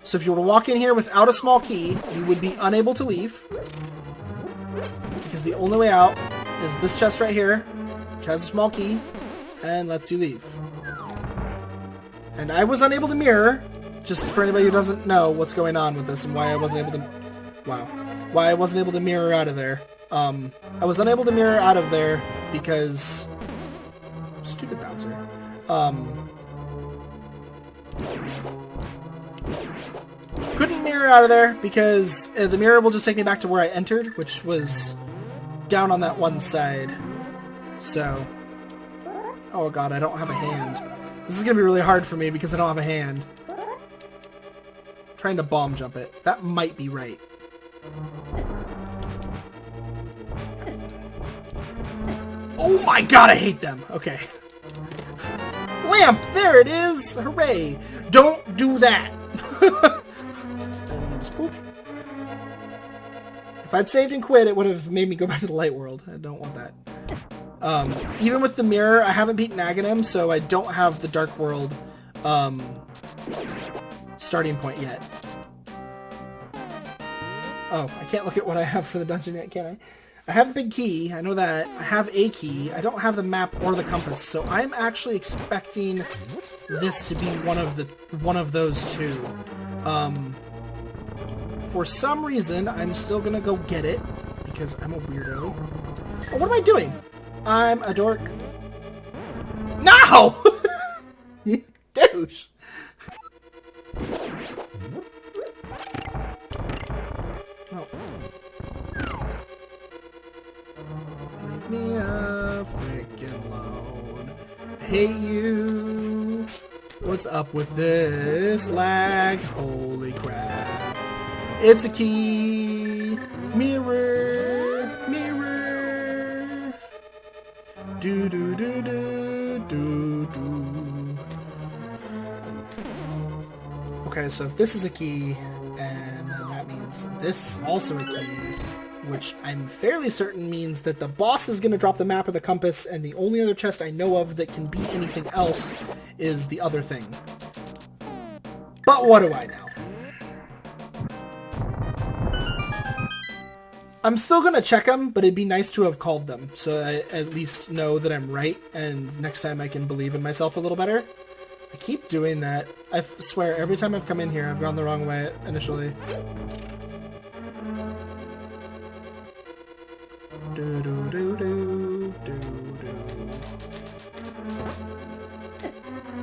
So if you were to walk in here without a small key, you would be unable to leave. Because the only way out is this chest right here, which has a small key, and lets you leave. And I was unable to mirror, just for anybody who doesn't know what's going on with this and why I wasn't able to... Wow. Why I wasn't able to mirror out of there. I was unable to mirror out of there because... Stupid bouncer. Couldn't mirror out of there because the mirror will just take me back to where I entered, which was down on that one side. So... Oh god, I don't have a hand. This is gonna be really hard for me because I don't have a hand. Trying to bomb jump it. That might be right. Oh my god, I hate them! Okay. Lamp! There it is! Hooray! Don't do that! If I'd saved and quit, it would have made me go back to the light world. I don't want that. Even with the mirror, I haven't beaten Aghanim, so I don't have the Dark World starting point yet. Oh, I can't look at what I have for the dungeon yet, can I? I have a big key, I know that. I have a key. I don't have the map or the compass, so I'm actually expecting this to be one of those two. For some reason, I'm still gonna go get it, because I'm a weirdo. Oh, what am I doing? I'm a dork. No! You douche. Oh. Leave me a freaking alone. I hate you. What's up with this lag? Holy crap. It's a key. Mirror. Mirror. Do do do do do do. Okay, so if this is a key, and then that means this is also a key, which I'm fairly certain means that the boss is going to drop the map or the compass, and the only other chest I know of that can be anything else is the other thing. But what do I know? I'm still going to check them, but it'd be nice to have called them, so I at least know that I'm right, and next time I can believe in myself a little better. I keep doing that. I swear, every time I've come in here, I've gone the wrong way initially. Do do do do do do.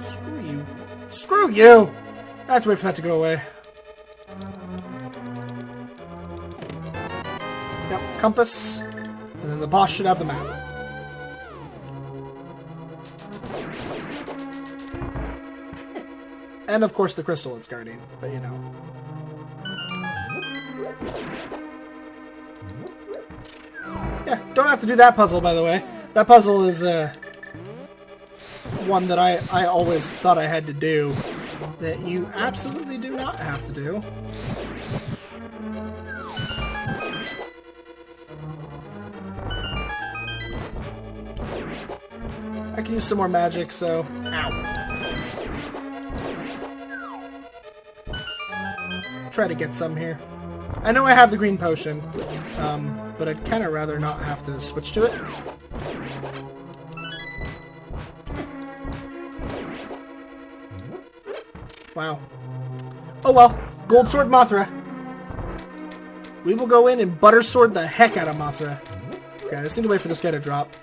Screw you. Screw you! I have to wait for that to go away. Yep, compass. And then the boss should have the map. And of course the crystal it's guarding, but you know. Yeah, don't have to do that puzzle, by the way. That puzzle is one that I always thought I had to do, that you absolutely do not have to do. I can use some more magic, so... Ow. Try to get some here. I know I have the green potion, but I'd kind of rather not have to switch to it. Wow. Oh well. Gold Sword Mothra. We will go in and butter sword the heck out of Mothra. Okay, I just need to wait for this guy to drop.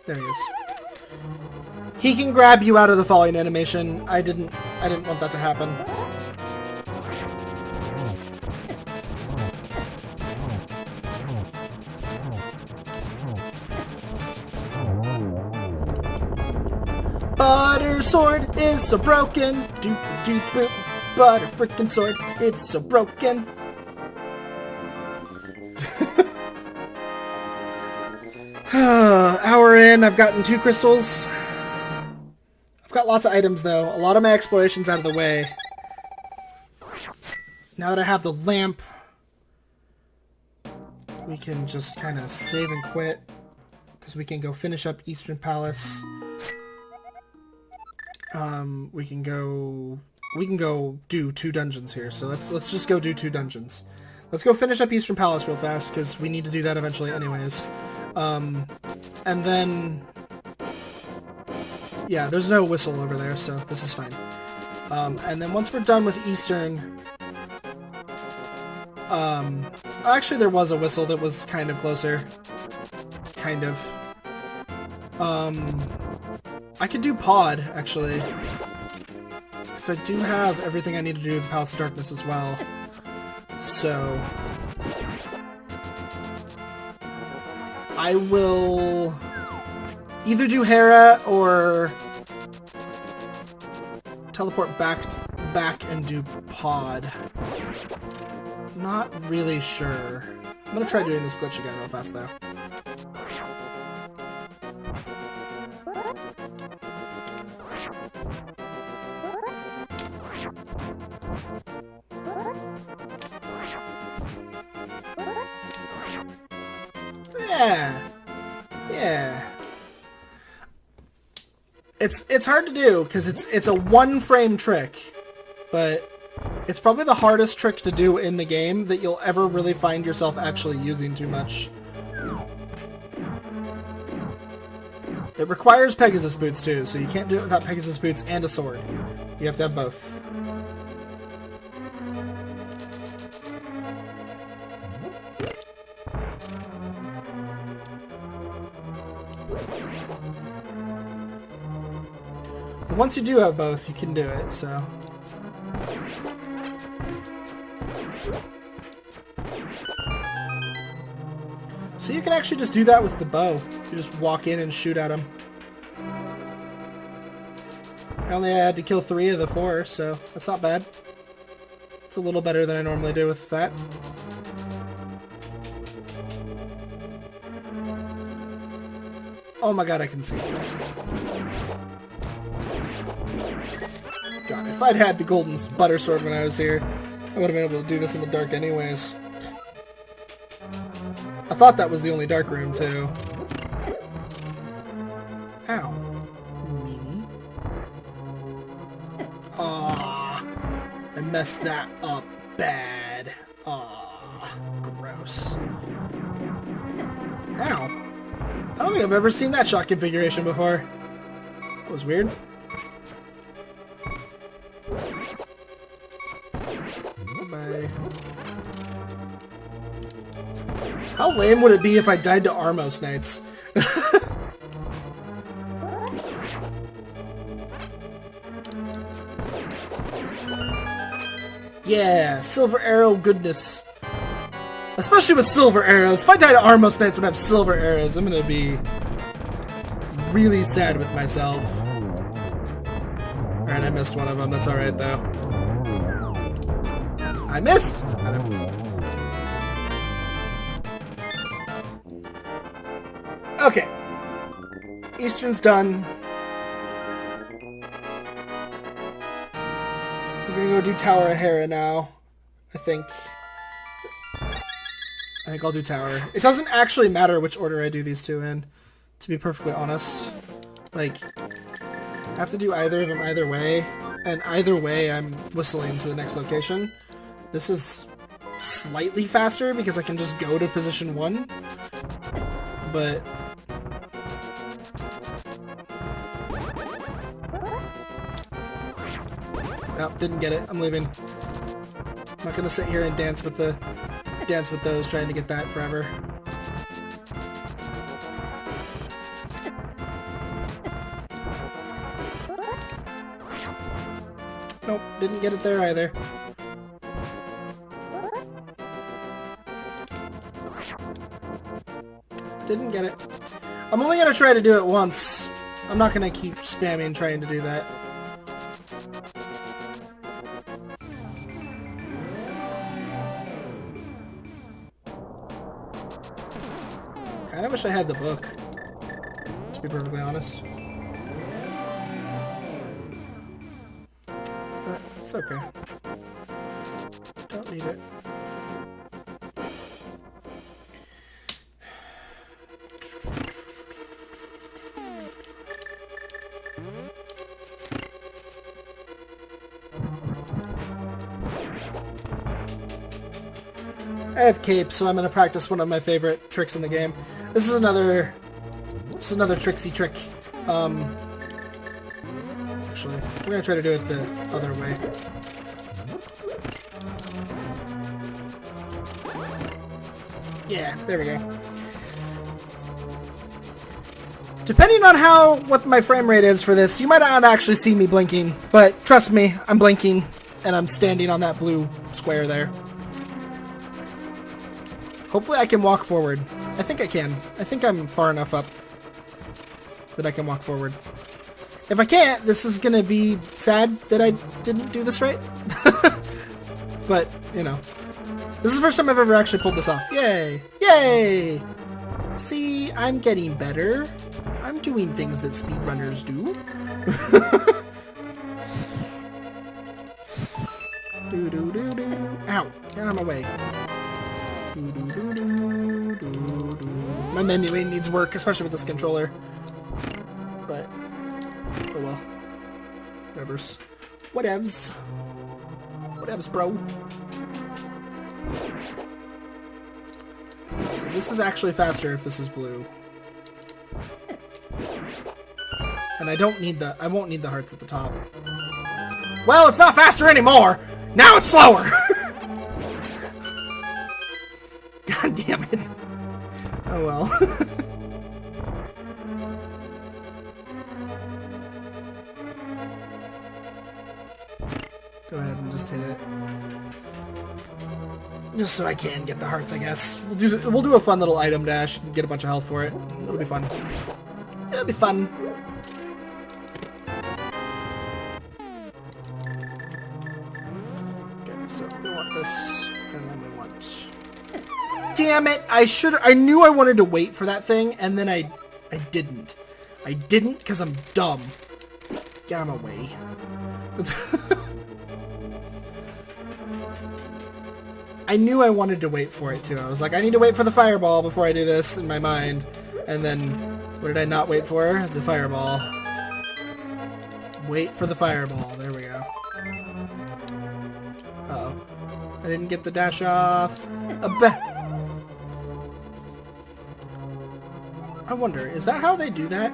There he is. He can grab you out of the falling animation. I didn't want that to happen. Butter sword is so broken. Doop doop boop. Butter freaking sword. It's so broken. Hour in, I've gotten 2 crystals. I've got lots of items though. A lot of my exploration's out of the way. Now that I have the lamp, we can just kind of save and quit, because we can go finish up Eastern Palace. We can go do 2 dungeons here. So let's just go do 2 dungeons. Let's go finish up Eastern Palace real fast, because we need to do that eventually anyways. And then, yeah, there's no whistle over there, so this is fine. And then once we're done with Eastern, actually there was a whistle that was kind of closer. Kind of. I could do Pod, actually. Because I do have everything I need to do in Palace of Darkness as well. So... I will either do Hera or teleport back and do Pod. Not really sure. I'm gonna try doing this glitch again real fast though. Yeah. It's hard to do because it's a 1-frame trick, but it's probably the hardest trick to do in the game that you'll ever really find yourself actually using too much. It requires Pegasus boots too, so you can't do it without Pegasus boots and a sword. You have to have both. But once you do have both, you can do it, so... So you can actually just do that with the bow. You just walk in and shoot at them. I only had to kill 3 of the 4, so that's not bad. It's a little better than I normally do with that. Oh my god, I can see. God, if I'd had the golden butter sword when I was here, I would have been able to do this in the dark anyways. I thought that was the only dark room, too. Ow. Meanie. Aw. I messed that up bad. Aw. Gross. Ow. I don't think I've ever seen that shot configuration before. That was weird. Bye. How lame would it be if I died to Armos Knights? Yeah, silver arrow goodness. Especially with silver arrows. If I die to Armos Knights when I have silver arrows, I'm gonna be really sad with myself. Alright, I missed one of them. That's alright, though. I missed! Okay. Eastern's done. We're gonna go do Tower of Hera now, I think. I'll do Tower. It doesn't actually matter which order I do these two in, to be perfectly honest. Like, I have to do either of them either way, and either way I'm whistling to the next location. This is slightly faster because I can just go to position 1, but... Oh, didn't get it. I'm leaving. I'm not gonna sit here and dance with those trying to get that forever. Nope, didn't get it there either. Didn't get it. I'm only gonna try to do it once. I'm not gonna keep spamming trying to do that. I wish I had the book, to be perfectly honest. But it's okay. Don't need it. I have cape, so I'm going to practice one of my favorite tricks in the game. This is another tricksy trick. Actually, we're going to try to do it the other way. Yeah, there we go. Depending on what my frame rate is for this, you might not actually see me blinking, but trust me, I'm blinking, and I'm standing on that blue square there. Hopefully I can walk forward. I think I can. I think I'm far enough up that I can walk forward. If I can't, this is gonna be sad that I didn't do this right. But, you know. This is the first time I've ever actually pulled this off. Yay! Yay! See, I'm getting better. I'm doing things that speedrunners do. Do-do-do-do. Ow! Get out of my way. My menuing needs work, especially with this controller. But, oh well. Whatevs. Whatevs. Whatevs, bro. So this is actually faster if this is blue. And I won't need the hearts at the top. Well, it's not faster anymore! Now it's slower! God damn it. Oh well. Go ahead and just hit it. Just so I can get the hearts, I guess. We'll do a fun little item dash and get a bunch of health for it. It'll be fun. It'll be fun. Okay, so we want this, and then we want... Damn it! I knew I wanted to wait for that thing, and then I didn't. I didn't because I'm dumb. Get out of my way. I knew I wanted to wait for it too. I was like, I need to wait for the fireball before I do this in my mind. And then, what did I not wait for? The fireball. Wait for the fireball. There we go. Uh-oh. I didn't get the dash off. I wonder, is that how they do that?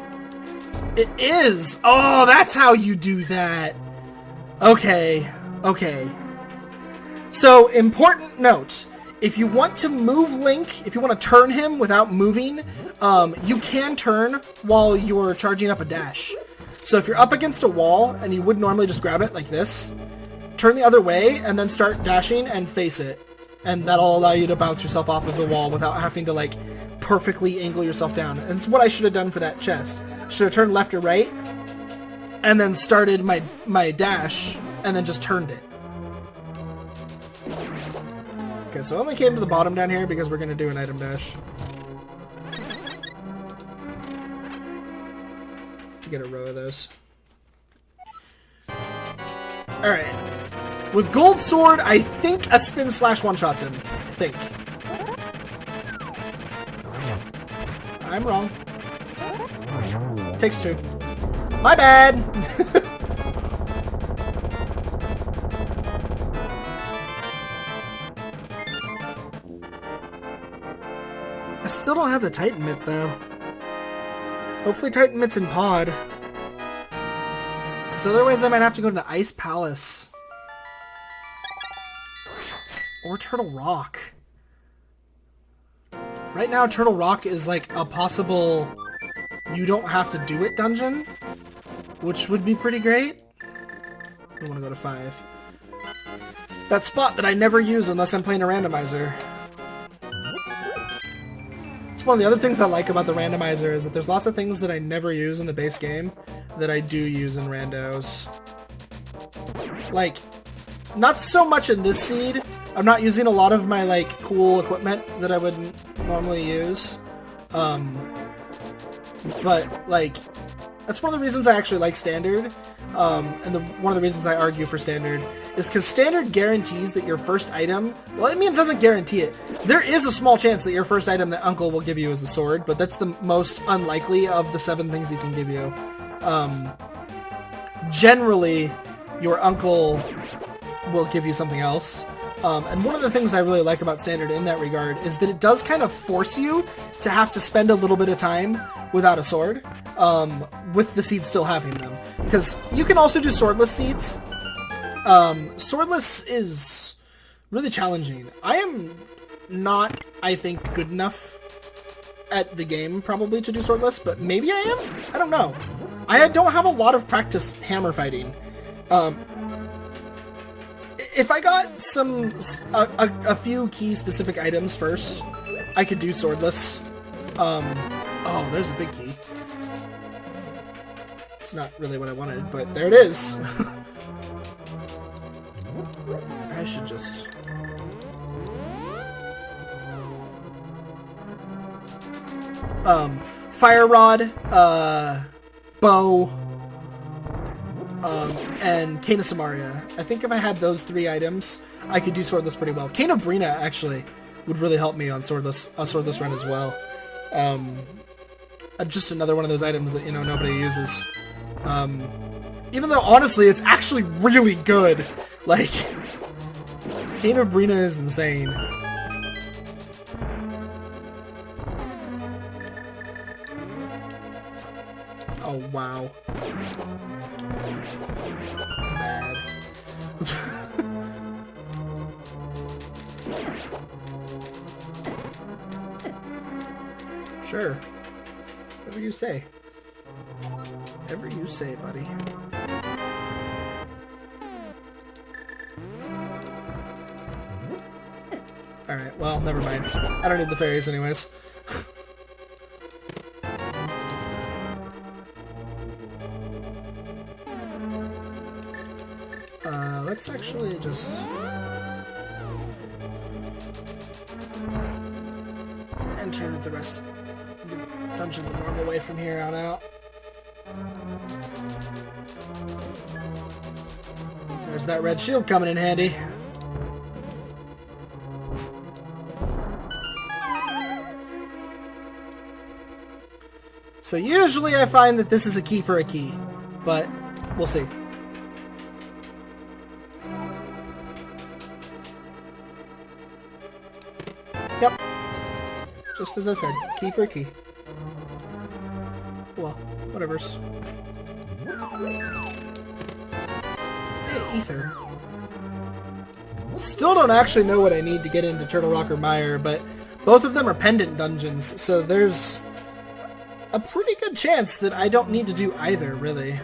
It is! Oh, that's how you do that! Okay. Okay. So, important note. If you want to move Link, if you want to turn him without moving, you can turn while you're charging up a dash. So if you're up against a wall, and you would normally just grab it like this, turn the other way, and then start dashing and face it. And that'll allow you to bounce yourself off of the wall without having to, like, perfectly angle yourself down. And it's what I should have done for that chest. Should have turned left or right, and then started my dash, and then just turned it. Okay, so I only came to the bottom down here because we're going to do an item dash. To get a row of those. Alright. With Gold Sword, I think a spin slash one-shots him. I think. I'm wrong. Takes two. My bad! I still don't have the Titan Mitt, though. Hopefully Titan Mitt's in Pod. Because otherwise I might have to go to the Ice Palace. Or Turtle Rock. Right now, Turtle Rock is like a possible you don't have to do it dungeon. Which would be pretty great. I want to go to 5. That spot that I never use unless I'm playing a randomizer. It's one of the other things I like about the randomizer is that there's lots of things that I never use in the base game that I do use in randos. Like, not so much in this seed. I'm not using a lot of my, like, cool equipment that I wouldn't normally use. But, like, that's one of the reasons I actually like Standard. And one of the reasons I argue for Standard is because Standard guarantees that your first item... Well, I mean, it doesn't guarantee it. There is a small chance that your first item that Uncle will give you is a sword, but that's the most unlikely of the 7 things he can give you. Generally, your Uncle will give you something else. And one of the things I really like about Standard in that regard is that it does kind of force you to have to spend a little bit of time without a sword, with the seeds still having them. Because you can also do swordless seeds. Swordless is really challenging. I am not, I think, good enough at the game, probably, to do swordless, but maybe I am? I don't know. I don't have a lot of practice hammer fighting. If I got a few key specific items first, I could do swordless. Oh, there's a big key. It's not really what I wanted, but there it is. I should just... Fire Rod, Bow, and Cane of Samaria. I think if I had those 3 items, I could do swordless pretty well. Cane of Brina, actually, would really help me on swordless run as well. Just another one of those items that, you know, nobody uses. Even though, honestly, it's actually really good. Like, Cane of Brina is insane. Oh, wow. Bad. Sure. Whatever you say. Whatever you say, buddy. Alright, well, never mind. I don't need the fairies anyways. Let's actually just... enter the rest of the dungeon the normal way from here on out. There's that red shield coming in handy. So usually I find that this is a key for a key, but we'll see. Yep. Just as I said, key for a key. Well, whatever's. Hey, Ether. Still don't actually know what I need to get into Turtle Rock or Mire, but both of them are pendant dungeons, so there's a pretty good chance that I don't need to do either, really.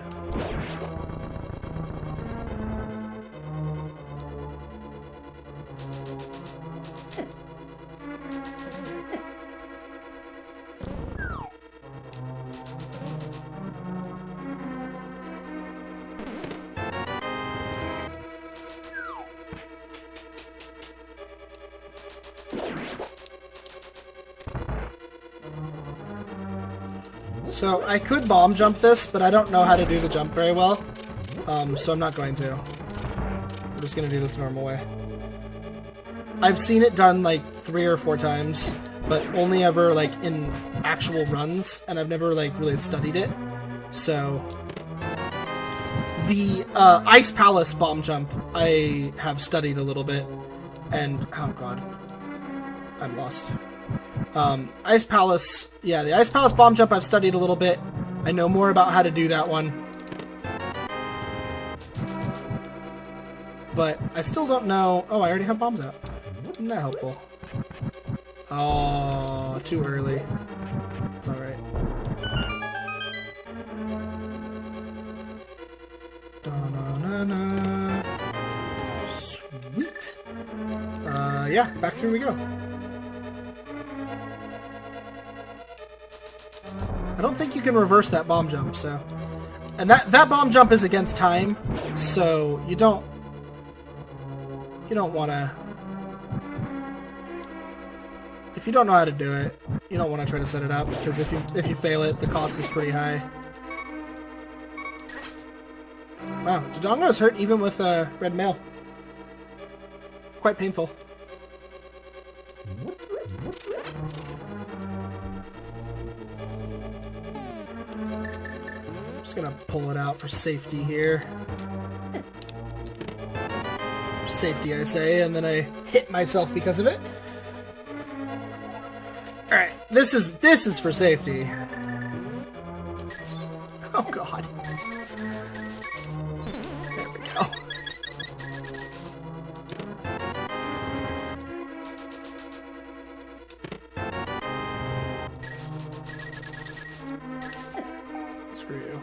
So I could bomb jump this, but I don't know how to do the jump very well, so I'm not going to. I'm just going to do this the normal way. I've seen it done like 3 or 4 times, but only ever like in actual runs, and I've never like really studied it. So the Ice Palace bomb jump I have studied a little bit, and oh god, I'm lost. Ice Palace, yeah, the Ice Palace bomb jump I've studied a little bit. I know more about how to do that one. But I still don't know... Oh, I already have bombs out. Isn't that helpful? Oh, too early. It's alright. Da-na-na-na. Sweet! Yeah, back through we go. I don't think you can reverse that bomb jump, so... And that bomb jump is against time, so you don't want to... If you don't know how to do it, you don't want to try to set it up, because if you fail it, the cost is pretty high. Wow, Dodongo's hurt even with red mail. Quite painful. Gonna pull it out for safety here. Safety, I say, and then I hit myself because of it. Alright, this is for safety. Oh god. There we go. Screw you.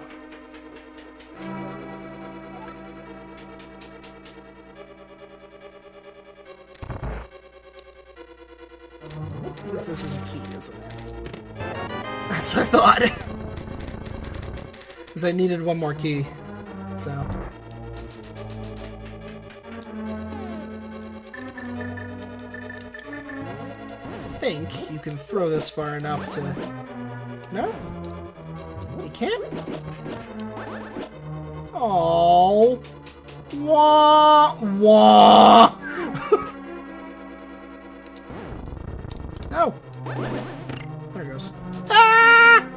This is a key, isn't it? That's what I thought. Because I needed one more key. So. I think you can throw this far enough to... No? You can't? Oh. Wah! Wah! No! There it goes. Ah!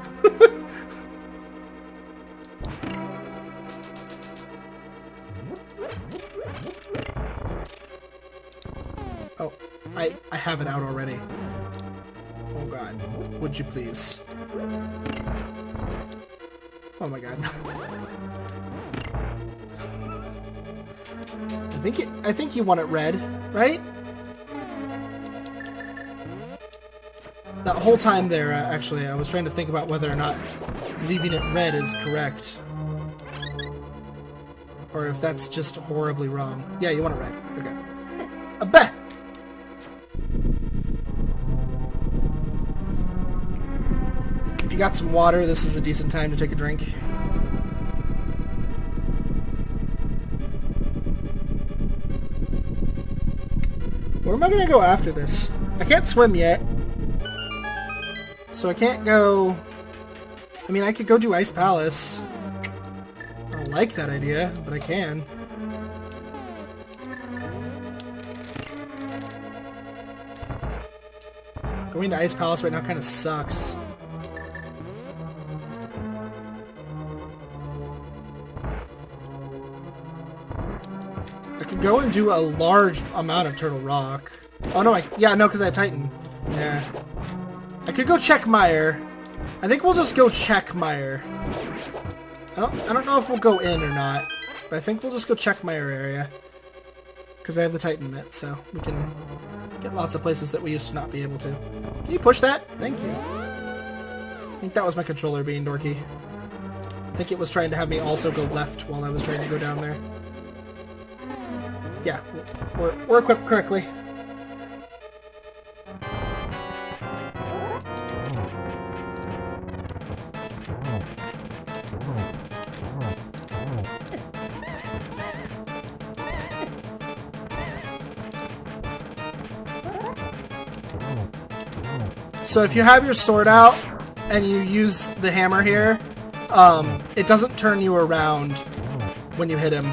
Oh, I have it out already. Oh god. Would you please? Oh my god. I think you want it red, right? That whole time there, actually, I was trying to think about whether or not leaving it red is correct. Or if that's just horribly wrong. Yeah, you want it red. Okay. A bet! you got some water, this is a decent time to take a drink. Where am I gonna go after this? I can't swim yet. So I can't go... I mean, I could go do Ice Palace. I don't like that idea, but I can. Going to Ice Palace right now kind of sucks. I could go and do a large amount of Turtle Rock. Oh no, because I have Titan. Yeah. I could go check Mire. I think we'll just go check Mire. I don't know if we'll go in or not, but I think we'll just go check Mire area. Because I have the Titan mitt, so we can get lots of places that we used to not be able to. Can you push that? Thank you. I think that was my controller being dorky. I think it was trying to have me also go left while I was trying to go down there. Yeah, we're equipped correctly. So if you have your sword out and you use the hammer here, it doesn't turn you around when you hit him.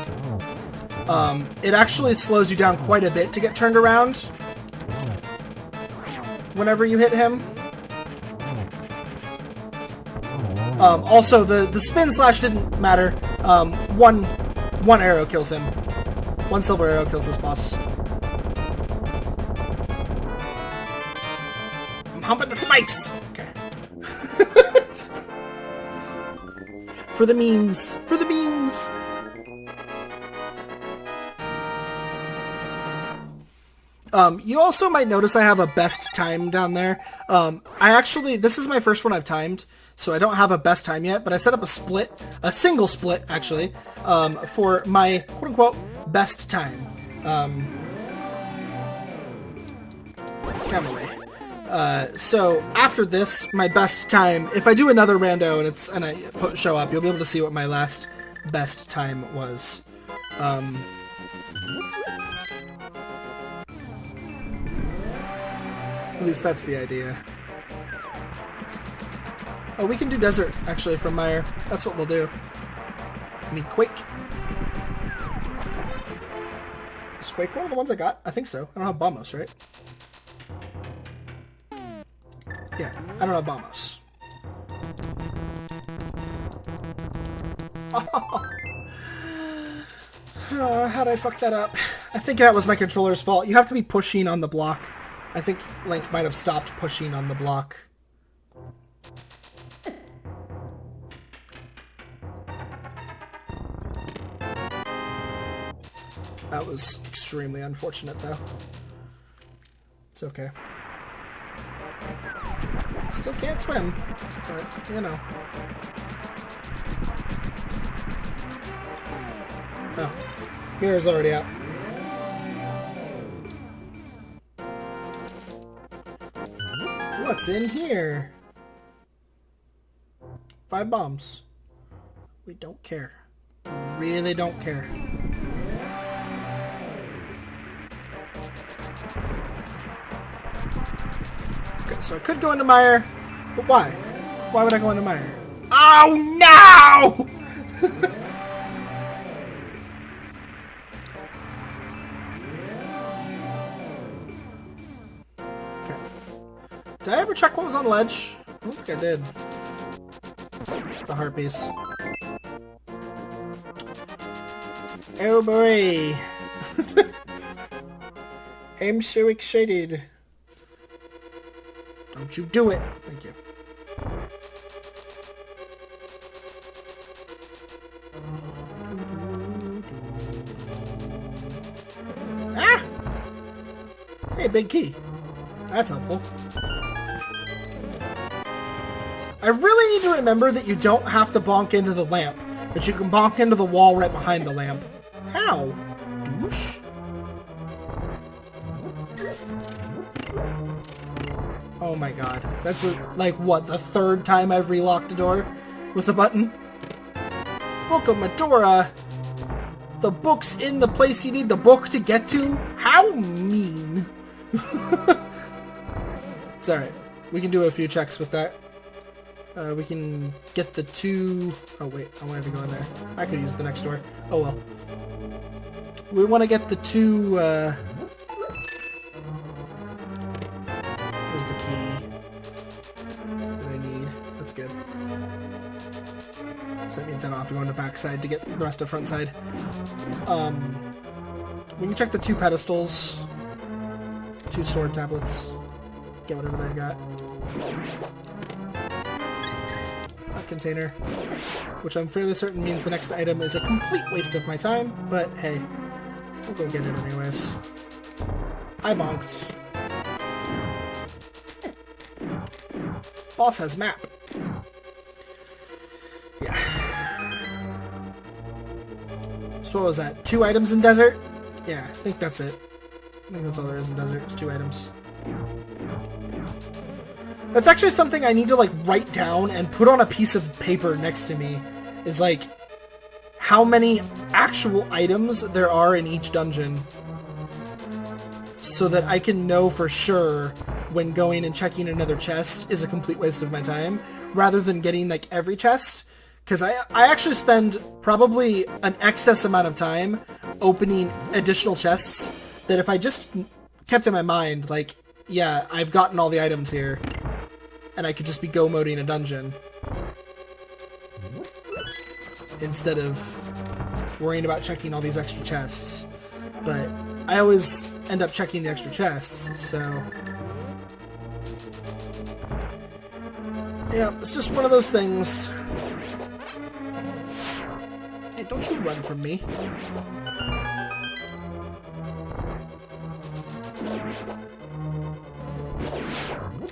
It actually slows you down quite a bit to get turned around whenever you hit him. Also, the spin slash didn't matter. One arrow kills him. One silver arrow kills this boss. I'm humping the spikes! Okay. For the memes! For the memes! You also might notice I have a best time down there. This is my first one I've timed, so I don't have a best time yet, but I set up a single split, actually, for my quote-unquote best time. Come away. So after this, my best time, if I do another rando and I show up, you'll be able to see what my last best time was. At least that's the idea. Oh, we can do desert, actually, from Mire. That's what we'll do. I mean, Quake. Is Quake one of the ones I got? I think so. I don't have Bombos, right? Yeah, I don't have Bombos. How'd I fuck that up? I think that was my controller's fault. You have to be pushing on the block. I think Link might have stopped pushing on the block. That was extremely unfortunate, though. It's okay. Still can't swim, but, you know. Oh, mirror's already out. What's in here? 5 bombs. We don't care. We really don't care. Okay, so I could go into Mire, but why? Why would I go into Mire? Oh no! Did I ever check what was on the ledge? I don't think I did. It's a heart piece. Oh boy! I'm so excited. Don't you do it! Thank you. Ah! Hey, big key. That's helpful. I really need to remember that you don't have to bonk into the lamp, but you can bonk into the wall right behind the lamp. How? Douche? Oh Oh my god. That's like, what, the third time I've relocked a door with a button? Book of Medora! The book's in the place you need the book to get to? How mean! It's alright. We can do a few checks with that. We can get the 2... Oh wait, I wanted to go in there. I could use the next door. Oh well. We want to get the 2... Where's the key that I need? That's good. So that means I don't have to go on the back side to get the rest of front side. We can check the 2 pedestals. 2 sword tablets. Get whatever they've got. A container. Which I'm fairly certain means the next item is a complete waste of my time, but hey. We'll go get it anyways. I bonked. Boss has map. Yeah. So what was that? 2 items in desert? Yeah, I think that's it. I think that's all there is in desert. It's 2 items. That's actually something I need to like write down and put on a piece of paper next to me. Is like how many actual items there are in each dungeon. So that I can know for sure when going and checking another chest is a complete waste of my time, rather than getting like every chest, because I actually spend probably an excess amount of time opening additional chests that if I just kept in my mind, like, yeah, I've gotten all the items here, and I could just be go-moding a dungeon, instead of worrying about checking all these extra chests. But I always end up checking the extra chests, so... yeah, it's just one of those things. Hey, don't you run from me.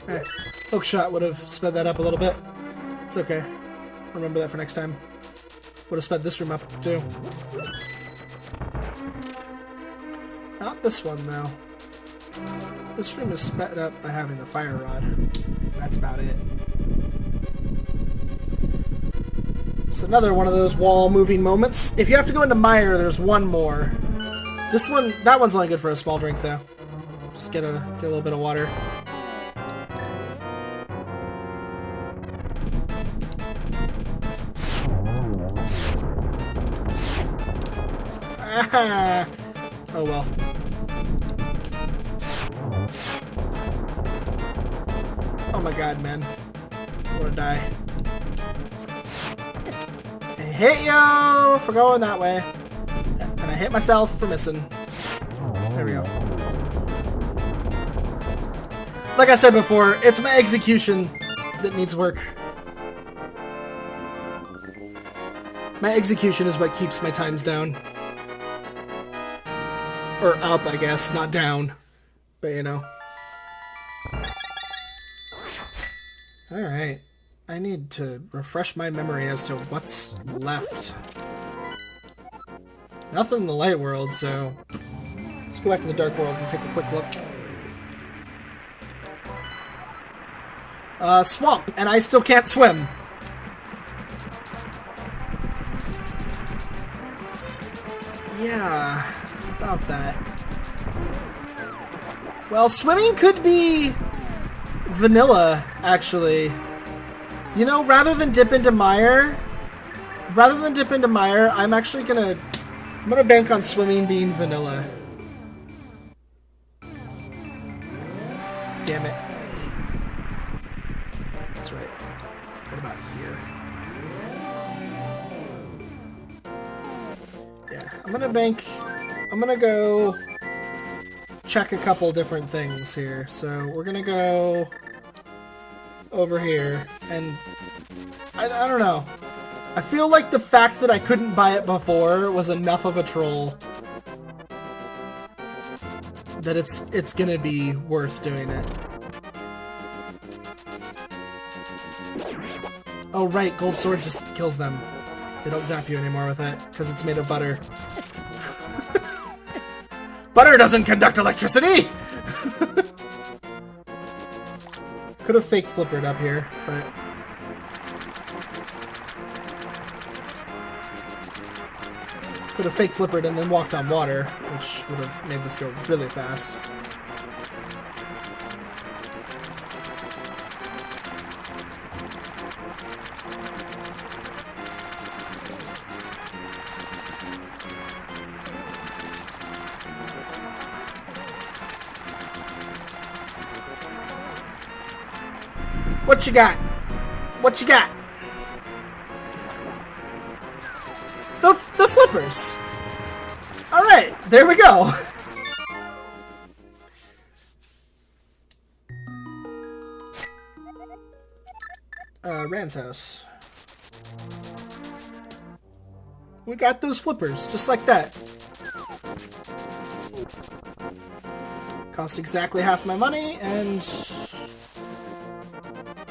Hey, hook shot would have sped that up a little bit. It's okay. Remember that for next time. Would have sped this room up, too. Not this one, though. This room is sped up by having the fire rod. That's about it. It's another one of those wall-moving moments. If you have to go into Mire, there's one more. This one, that one's only good for a small drink, though. Just get a little bit of water. Ah! Oh well. Oh my god, man. I wanna die. I hit you for going that way. And I hit myself for missing. There we go. Like I said before, it's my execution that needs work. My execution is what keeps my times down. Or up, I guess, not down. But, you know. Alright. I need to refresh my memory as to what's left. Nothing in the light world, so... let's go back to the dark world and take a quick look. Swamp, and I still can't swim. Yeah, about that. Well, swimming could be vanilla, actually. You know, rather than dip into Mire, I'm actually gonna bank on swimming being vanilla. Damn it. That's right. What about here? Yeah, I'm gonna go check a couple different things here. So we're gonna go over here, and I don't know. I feel like the fact that I couldn't buy it before was enough of a troll that it's gonna be worth doing it. Oh right, gold sword just kills them. They don't zap you anymore with it, because it's made of butter. Butter doesn't conduct electricity! Could have fake flippered up here, but... Could have fake flippered and then walked on water, which would have made this go really fast. What you got? What you got? The flippers. All right, there we go. Rand's house. We got those flippers, just like that. Cost exactly half my money, and...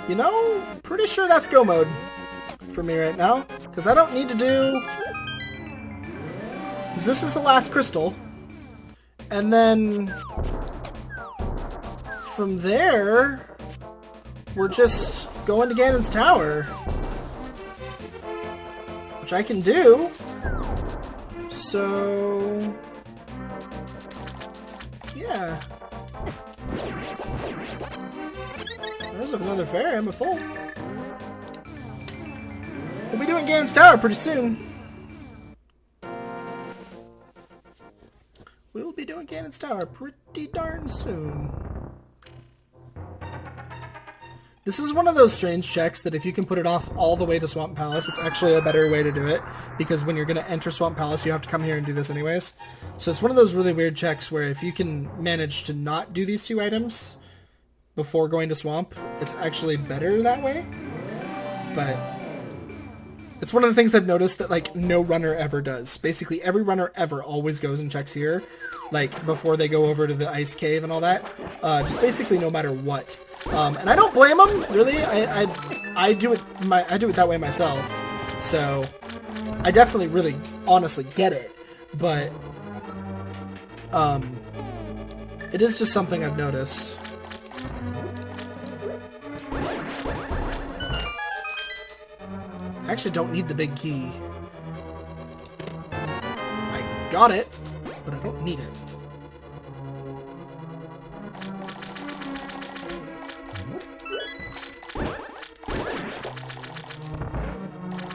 You know, pretty sure that's go mode for me right now, because I don't need to do... This is the last crystal, and then from there, we're just going to Ganon's Tower, which I can do, so yeah. There's another fairy, I'm a fool. We'll be doing Ganon's Tower pretty soon. We'll be doing Ganon's Tower pretty darn soon. This is one of those strange checks that if you can put it off all the way to Swamp Palace, it's actually a better way to do it, because when you're going to enter Swamp Palace, you have to come here and do this anyways. So it's one of those really weird checks where if you can manage to not do these two items before going to Swamp, it's actually better that way. But it's one of the things I've noticed that, like, no runner ever does. Basically, every runner ever always goes and checks here, like, before they go over to the ice cave and all that. Just basically no matter what. And I don't blame them, really. I do it that way myself. So I definitely really honestly get it. But it is just something I've noticed. I actually don't need the big key. I got it, but I don't need it.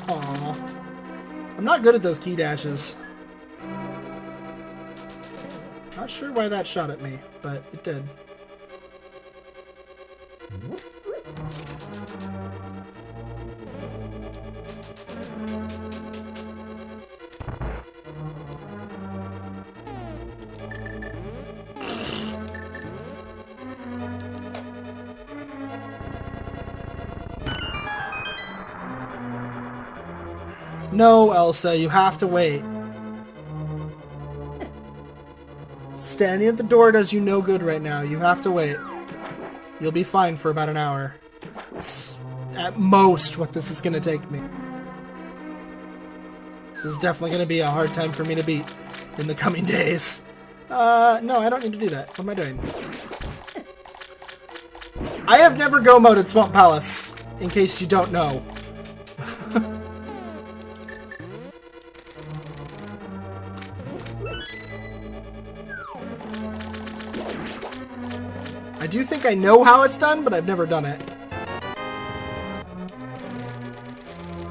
Aww. I'm not good at those key dashes. Not sure why that shot at me, but it did. No, Elsa, you have to wait. Standing at the door does you no good right now. You have to wait. You'll be fine for about an hour. It's at most what this is going to take me. This is definitely going to be a hard time for me to beat in the coming days. No, I don't need to do that. What am I doing? I have never go moded Swamp Palace, in case you don't know. I do think I know how it's done, but I've never done it.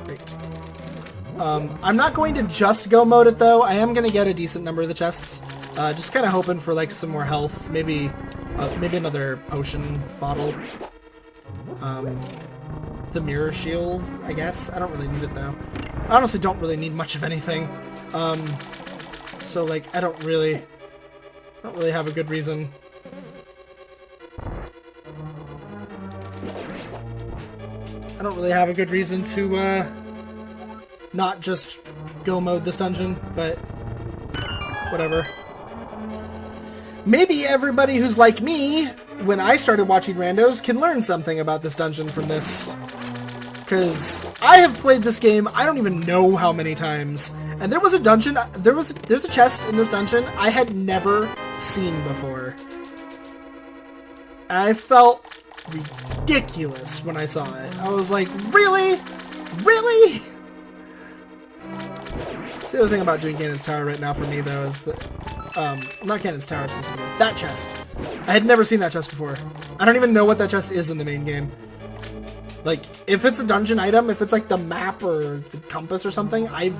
Great. I'm not going to just go mode it, though. I am going to get a decent number of the chests. Just kind of hoping for, like, some more health. Maybe another potion bottle. The mirror shield, I guess. I don't really need it, though. I honestly don't really need much of anything. So, like, I don't really have a good reason. I don't really have a good reason to, not just go mode this dungeon, but whatever. Maybe everybody who's like me, when I started watching randos, can learn something about this dungeon from this. Because I have played this game, I don't even know how many times, and there was a dungeon, there's a chest in this dungeon I had never seen before. And I felt ridiculous when I saw it. I was like, really? Really? That's the other thing about doing Ganon's Tower right now for me, though, is that... not Ganon's Tower specifically. That chest. I had never seen that chest before. I don't even know what that chest is in the main game. Like, if it's a dungeon item, if it's like the map or the compass or something, I've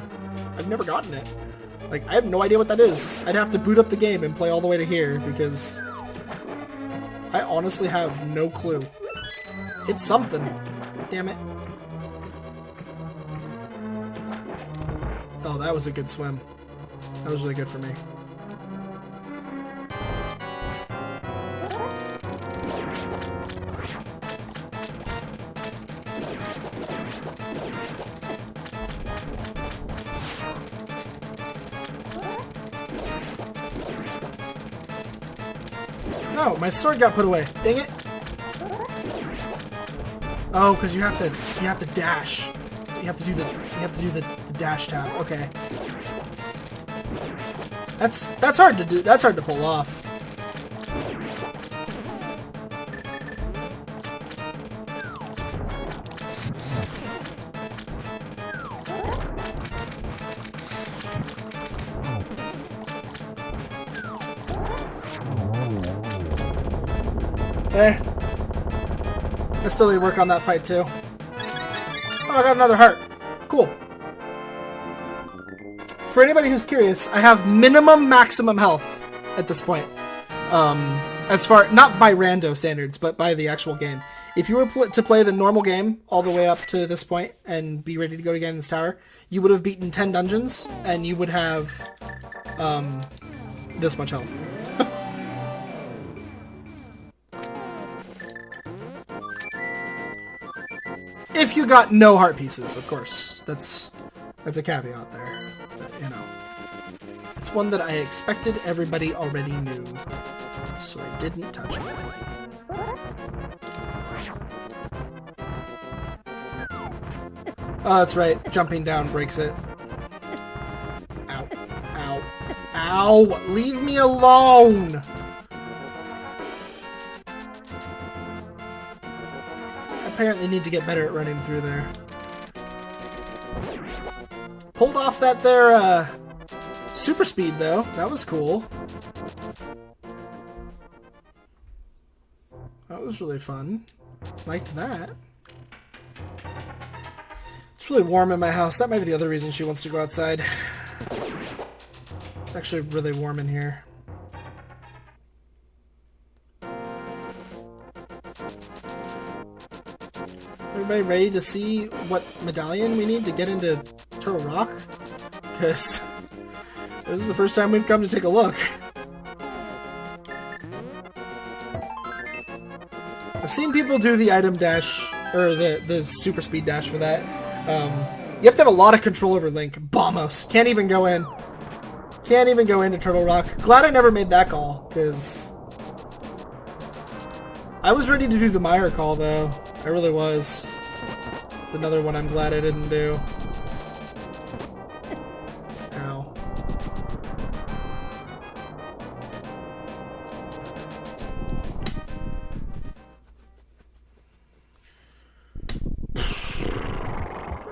never gotten it. Like, I have no idea what that is. I'd have to boot up the game and play all the way to here, because I honestly have no clue. It's something. Damn it. Oh, that was a good swim. That was really good for me. No, my sword got put away. Dang it! Oh, because you have to dash. You have to do the dash tap. Okay. That's hard to do. That's hard to pull off. I still need to work on that fight too. Oh, I got another heart. Cool. For anybody who's curious, I have minimum maximum health at this point. As far, not by rando standards, but by the actual game. If you were to play the normal game all the way up to this point and be ready to go to Ganon's Tower, you would have beaten 10 dungeons and you would have this much health. If you got no heart pieces, of course. That's a caveat there. But, you know. It's one that I expected everybody already knew. So I didn't touch it. Oh, that's right. Jumping down breaks it. Ow. Ow. Ow! Leave me alone! Apparently need to get better at running through there. Pulled off that there, super speed, though. That was cool. That was really fun. Liked that. It's really warm in my house. That might be the other reason she wants to go outside. It's actually really warm in here. Everybody ready to see what medallion we need to get into Turtle Rock? Because this is the first time we've come to take a look. I've seen people do the item dash, or the super speed dash for that. You have to have a lot of control over Link. Bombos. Can't even go in. Can't even go into Turtle Rock. Glad I never made that call, because I was ready to do the Meyer call, though. I really was. It's another one I'm glad I didn't do. Ow.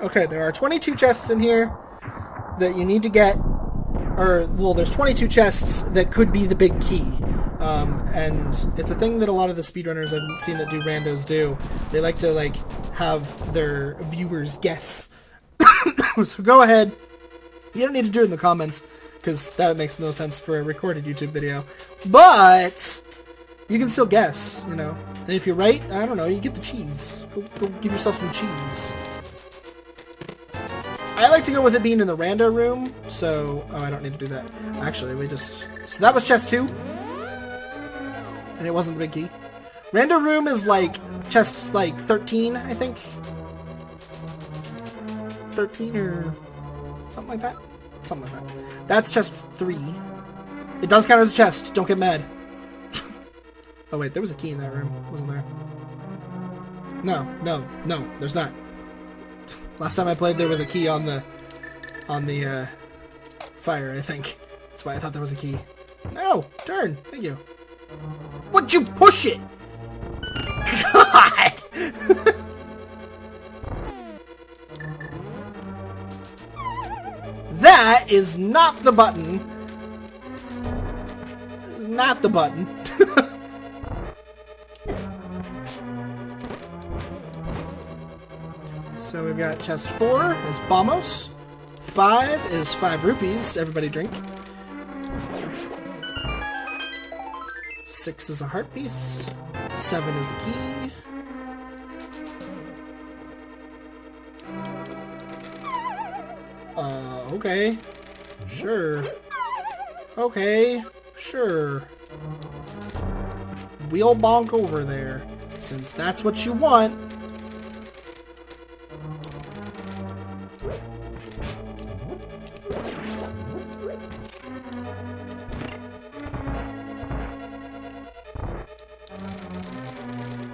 Okay, there are 22 chests in here that you need to get, or, well, there's 22 chests that could be the big key. And it's a thing that a lot of the speedrunners I've seen that do randos do. They like to, like, have their viewers guess. So go ahead. You don't need to do it in the comments, because that makes no sense for a recorded YouTube video. But you can still guess, you know. And if you're right, I don't know, you get the cheese. Go give yourself some cheese. I like to go with it being in the rando room, so... Oh, I don't need to do that. Actually, we just... So that was chest 2. And it wasn't the big key. Rando room is like chest like 13, I think. 13 or something like that. Something like that. That's chest 3. It does count as a chest. Don't get mad. Oh wait, there was a key in that room, wasn't there? No, there's not. Last time I played, there was a key on the fire, I think. That's why I thought there was a key. No! Turn! Thank you. Would you push it? that is not the button. It's not the button. So we've got chest 4 is Bombos. 5 is 5 rupees. Everybody drink. 6 is a heart piece. 7 is a key. Okay. Sure. Okay. Sure. We'll bonk over there, since that's what you want.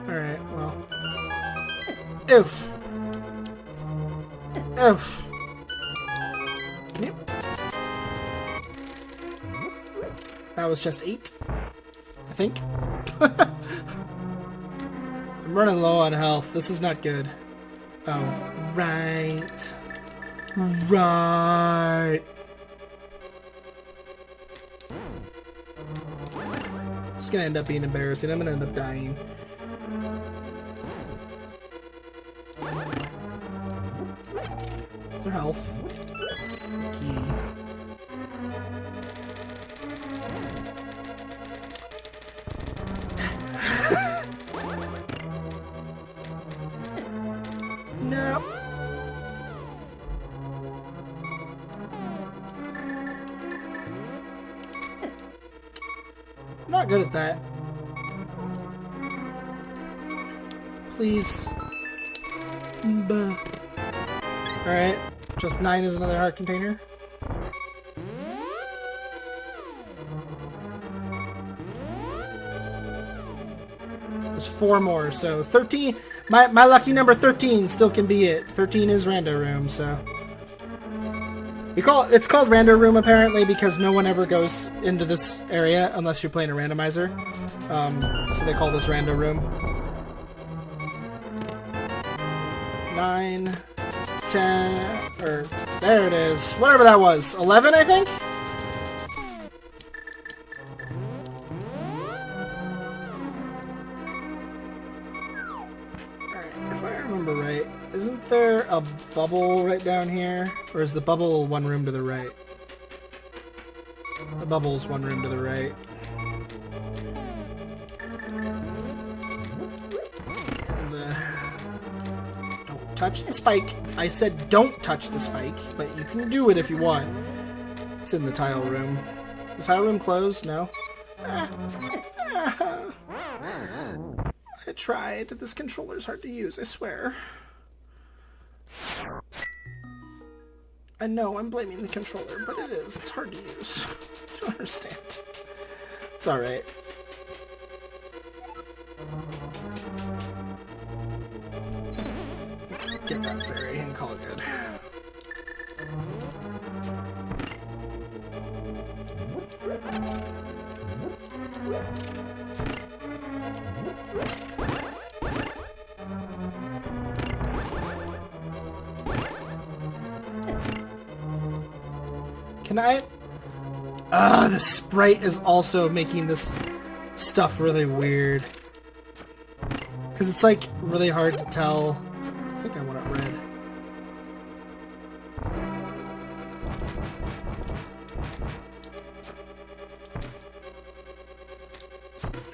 Alright, well. Oof. Oof. Yep. That was just 8, I think. I'm running low on health. This is not good. Oh, right. Right. It's gonna end up being embarrassing. I'm gonna end up dying. Is there health? Key. Nope. I'm not good at that. Please. Alright. Just 9 is another heart container. There's 4 more, so 13. My lucky number 13 still can be it. 13 is Rando Room, so it's called Rando Room apparently because no one ever goes into this area unless you're playing a randomizer. So they call this Rando Room. 9, 10, or there it is. Whatever that was. 11, I think. If I remember right, isn't there a bubble right down here? Or is the bubble one room to the right? The bubble's one room to the right. Don't touch the spike. I said don't touch the spike, but you can do it if you want. It's in the tile room. Is the tile room closed? No? I tried. This controller's hard to use, I swear. I know, I'm blaming the controller, but it is. It's hard to use. I don't understand. It's alright. Get that fairy and call it good. Can I... the sprite is also making this stuff really weird. Because it's like really hard to tell. I think I want it red.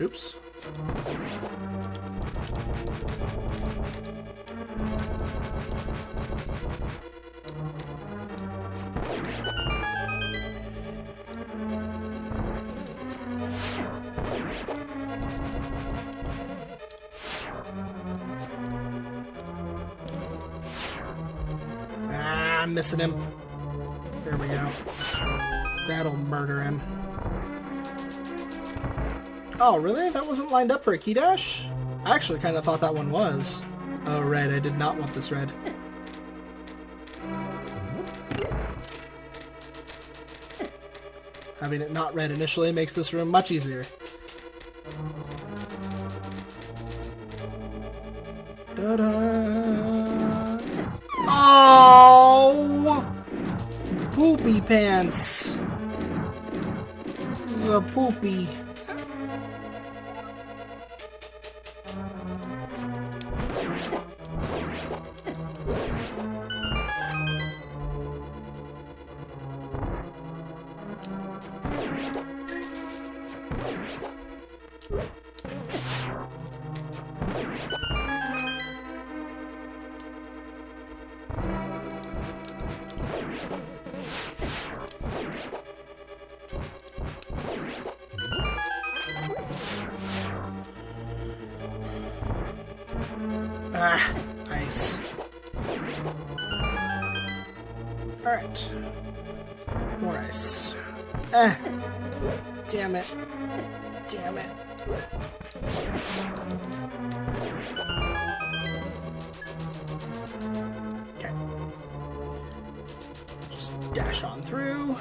Oops. I'm missing him. There we go. That'll murder him. Oh, really? That wasn't lined up for a key dash? I actually kind of thought that one was. Oh, red. I did not want this red. Having it not red initially makes this room much easier. Ta-da! Oh! poopy pants. The poopy. Ah, nice. Alright. More ice. Ah! Damn it. Damn it. Okay. Just dash on through.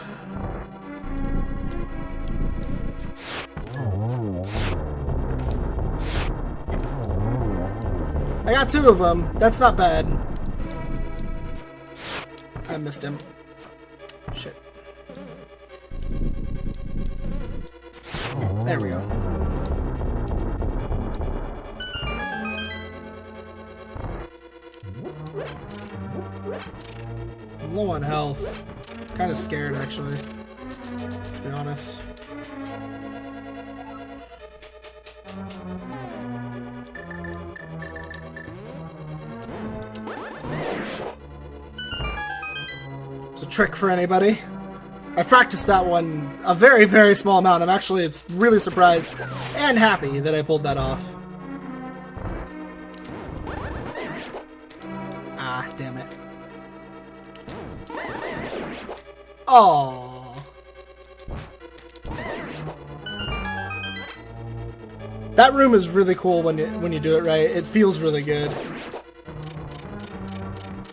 I got 2 of them. That's not bad. I missed him. Shit. There we go. I'm low on health. Kind of scared, actually. To be honest. It's a trick for anybody. I practiced that one a very, very small amount. I'm actually really surprised and happy that I pulled that off. Ah, damn it. Oh. That room is really cool when you do it right. It feels really good.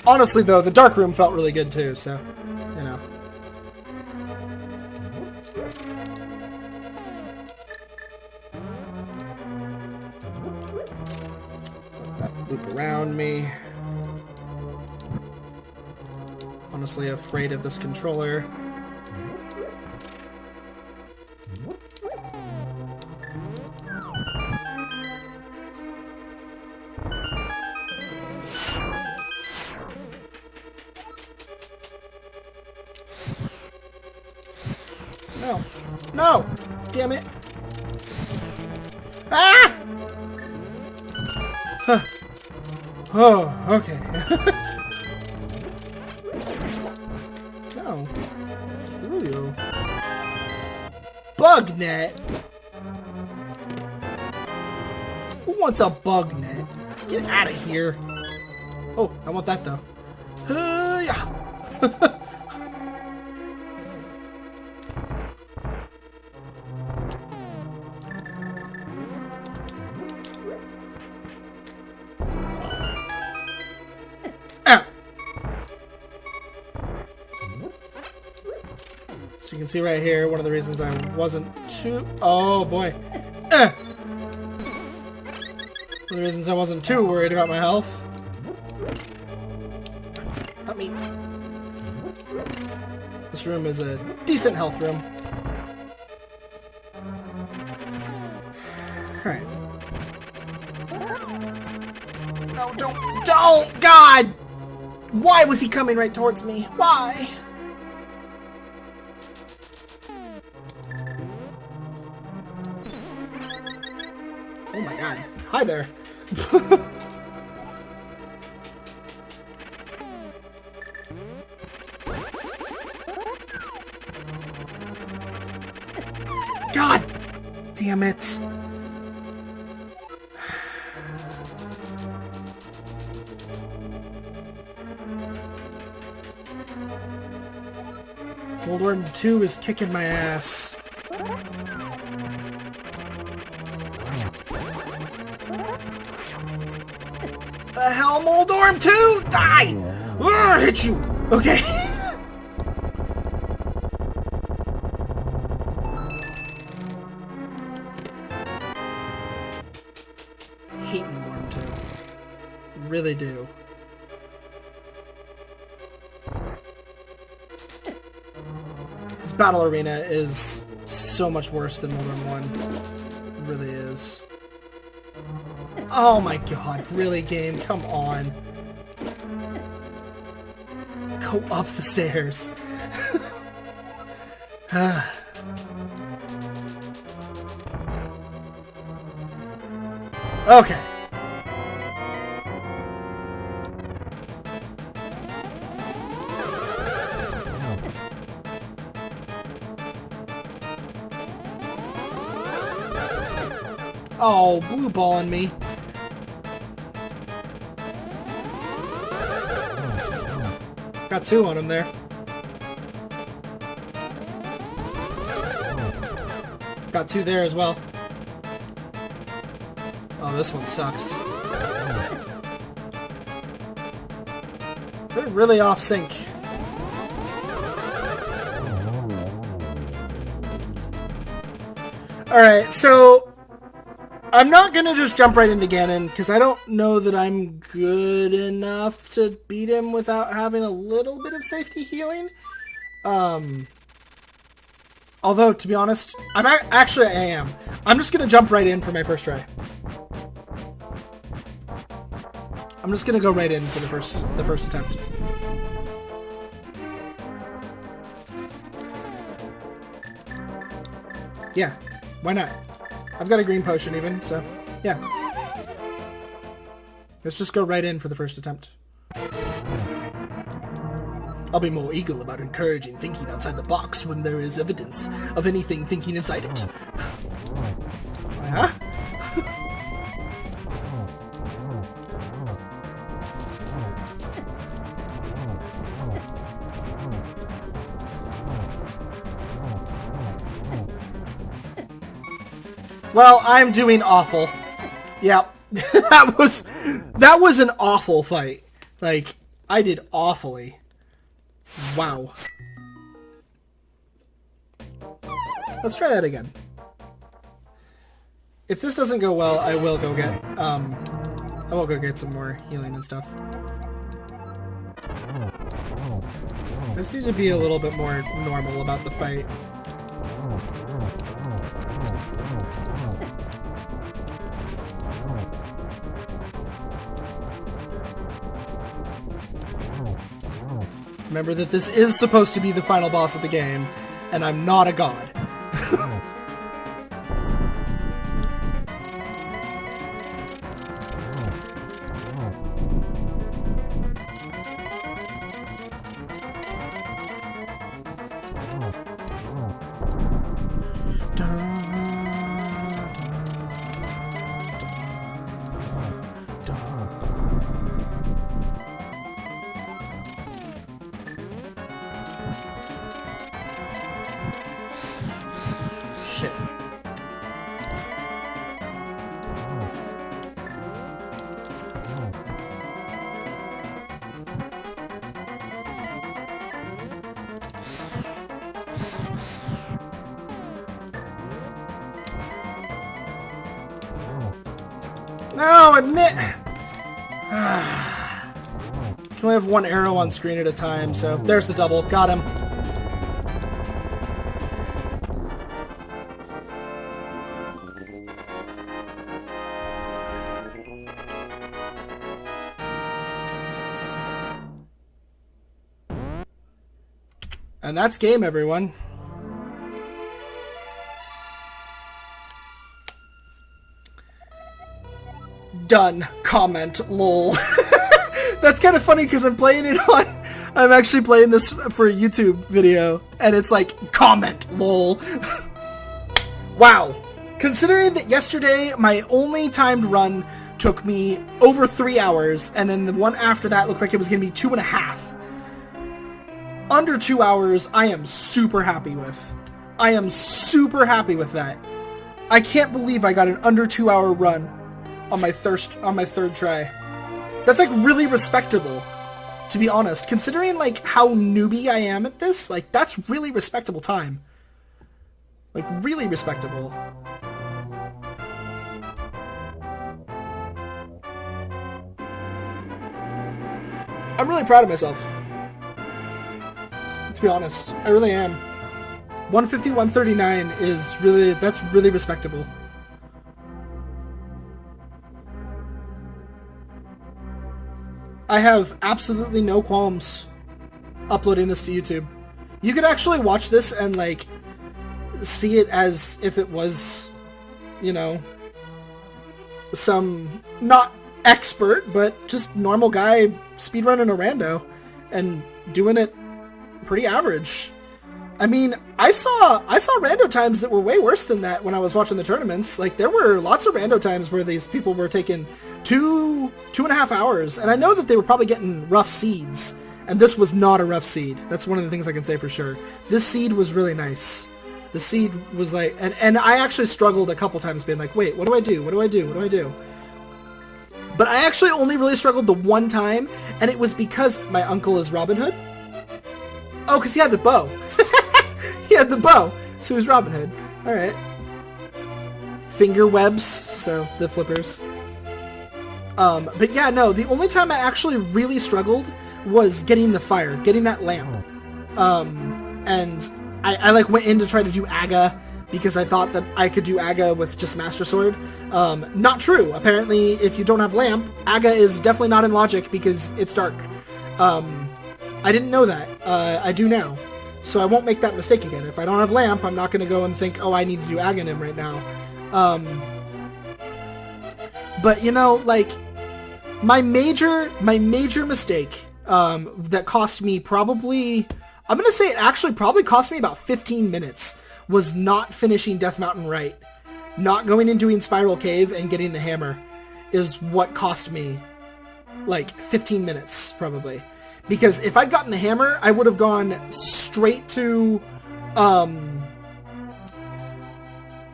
Honestly, though, the dark room felt really good too, so, you know. Let that loop around me. Honestly afraid of this controller. No. No! Damn it. Ah! Huh. Oh, okay. No. Screw you. Bug net? Who wants a bug net? Get out of here. Oh, I want that though. Yeah. So you can see right here, one of the reasons I wasn't too... Oh, boy. One of the reasons I wasn't too worried about my health. Let me... This room is a decent health room. Alright. No, don't! God! Why was he coming right towards me? Why? Oh my god. Hi there. God damn it. World War II is kicking my ass. The hell, Moldorm 2? Die! I hit you! Okay. Hate Moldorm 2. Really do. Battle Arena is so much worse than Modern 1. It really is. Oh my god, really, game? Come on. Go up the stairs. Okay. Oh, blue ball on me. Got 2 on him there. Got 2 there as well. Oh, this one sucks. They're really off sync. Alright, so I'm not gonna just jump right into Ganon, because I don't know that I'm good enough to beat him without having a little bit of safety healing. Although, to be honest, I am. I'm just gonna jump right in for my first try. I'm just gonna go right in for the first attempt. Yeah, why not? I've got a green potion even, so yeah. Let's just go right in for the first attempt. I'll be more eager about encouraging thinking outside the box when there is evidence of anything thinking inside it. Huh? Well, I'm doing awful. Yep. that was an awful fight. Like, I did awfully. Wow. Let's try that again. If this doesn't go well, I will go get some more healing and stuff. I just need to be a little bit more normal about the fight. Remember that this is supposed to be the final boss of the game, and I'm not a god. Shit. No, admit. Can only have one arrow on screen at a time, so there's the double. Got him. And that's game, everyone. Done. Comment. Lol. That's kind of funny because I'm playing it on... I'm actually playing this for a YouTube video, and it's like, comment. Lol. Wow. Considering that yesterday, my only timed run took me over 3 hours, and then the one after that looked like it was going to be 2.5. Under 2 hours, I am super happy with. I am super happy with that. I can't believe I got an under 2 hour run on my third try. That's like really respectable, to be honest. Considering like how newbie I am at this, like that's really respectable time. Like really respectable. I'm really proud of myself. To be honest, I really am. 151.39 is really, that's really respectable. I have absolutely no qualms uploading this to YouTube. You could actually watch this and, like, see it as if it was, you know, some, not expert, but just normal guy speedrunning a rando and doing it pretty average. I mean, I saw rando times that were way worse than that when I was watching the tournaments. Like, there were lots of rando times where these people were taking 2.5 hours, and I know that they were probably getting rough seeds, and this was not a rough seed. That's one of the things I can say for sure. This seed was really nice. The seed was like, and I actually struggled a couple times being like, wait, what do I do? What do I do? What do I do? But I actually only really struggled the one time, and it was because my uncle is Robin Hood. Oh, because he had the bow. He had the bow, so he was Robin Hood. All right. Finger webs, so the flippers. But yeah, no, the only time I actually really struggled was getting the fire, getting that lamp. And I like went in to try to do Aga because I thought that I could do Aga with just Master Sword. Not true. Apparently, if you don't have lamp, Aga is definitely not in logic because it's dark. I didn't know that. I do now. So I won't make that mistake again. If I don't have lamp, I'm not going to go and think, oh, I need to do Aghanim right now. But, you know, like, my major mistake that cost me probably, I'm going to say it actually probably cost me about 15 minutes, was not finishing Death Mountain right. Not going and doing Spiral Cave and getting the hammer is what cost me, like, 15 minutes, probably. Because if I'd gotten the hammer, I would have gone straight to,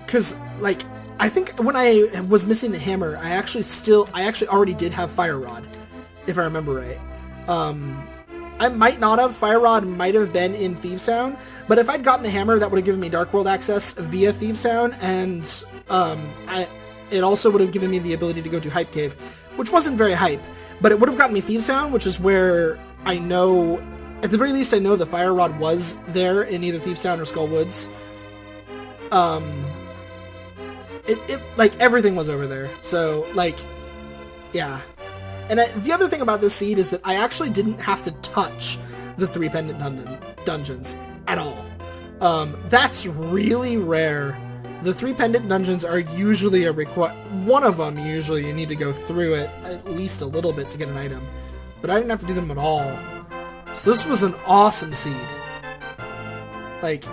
because, like, I think when I was missing the hammer, I actually already did have Fire Rod, if I remember right. I might not have. Fire Rod might have been in Thieves Town, but if I'd gotten the hammer, that would have given me Dark World access via Thieves Town, and, it also would have given me the ability to go to Hype Cave, which wasn't very hype, but it would have gotten me Thieves Town, which is where I know, at the very least, I know the Fire Rod was there in either Thieves Town or Skull Woods. Like, everything was over there. So, like, yeah. And the other thing about this seed is that I actually didn't have to touch the 3 pendant dungeons at all. That's really rare. The 3 pendant dungeons are usually a one of them, usually, you need to go through it at least a little bit to get an item. But I didn't have to do them at all. So this was an awesome seed. Like,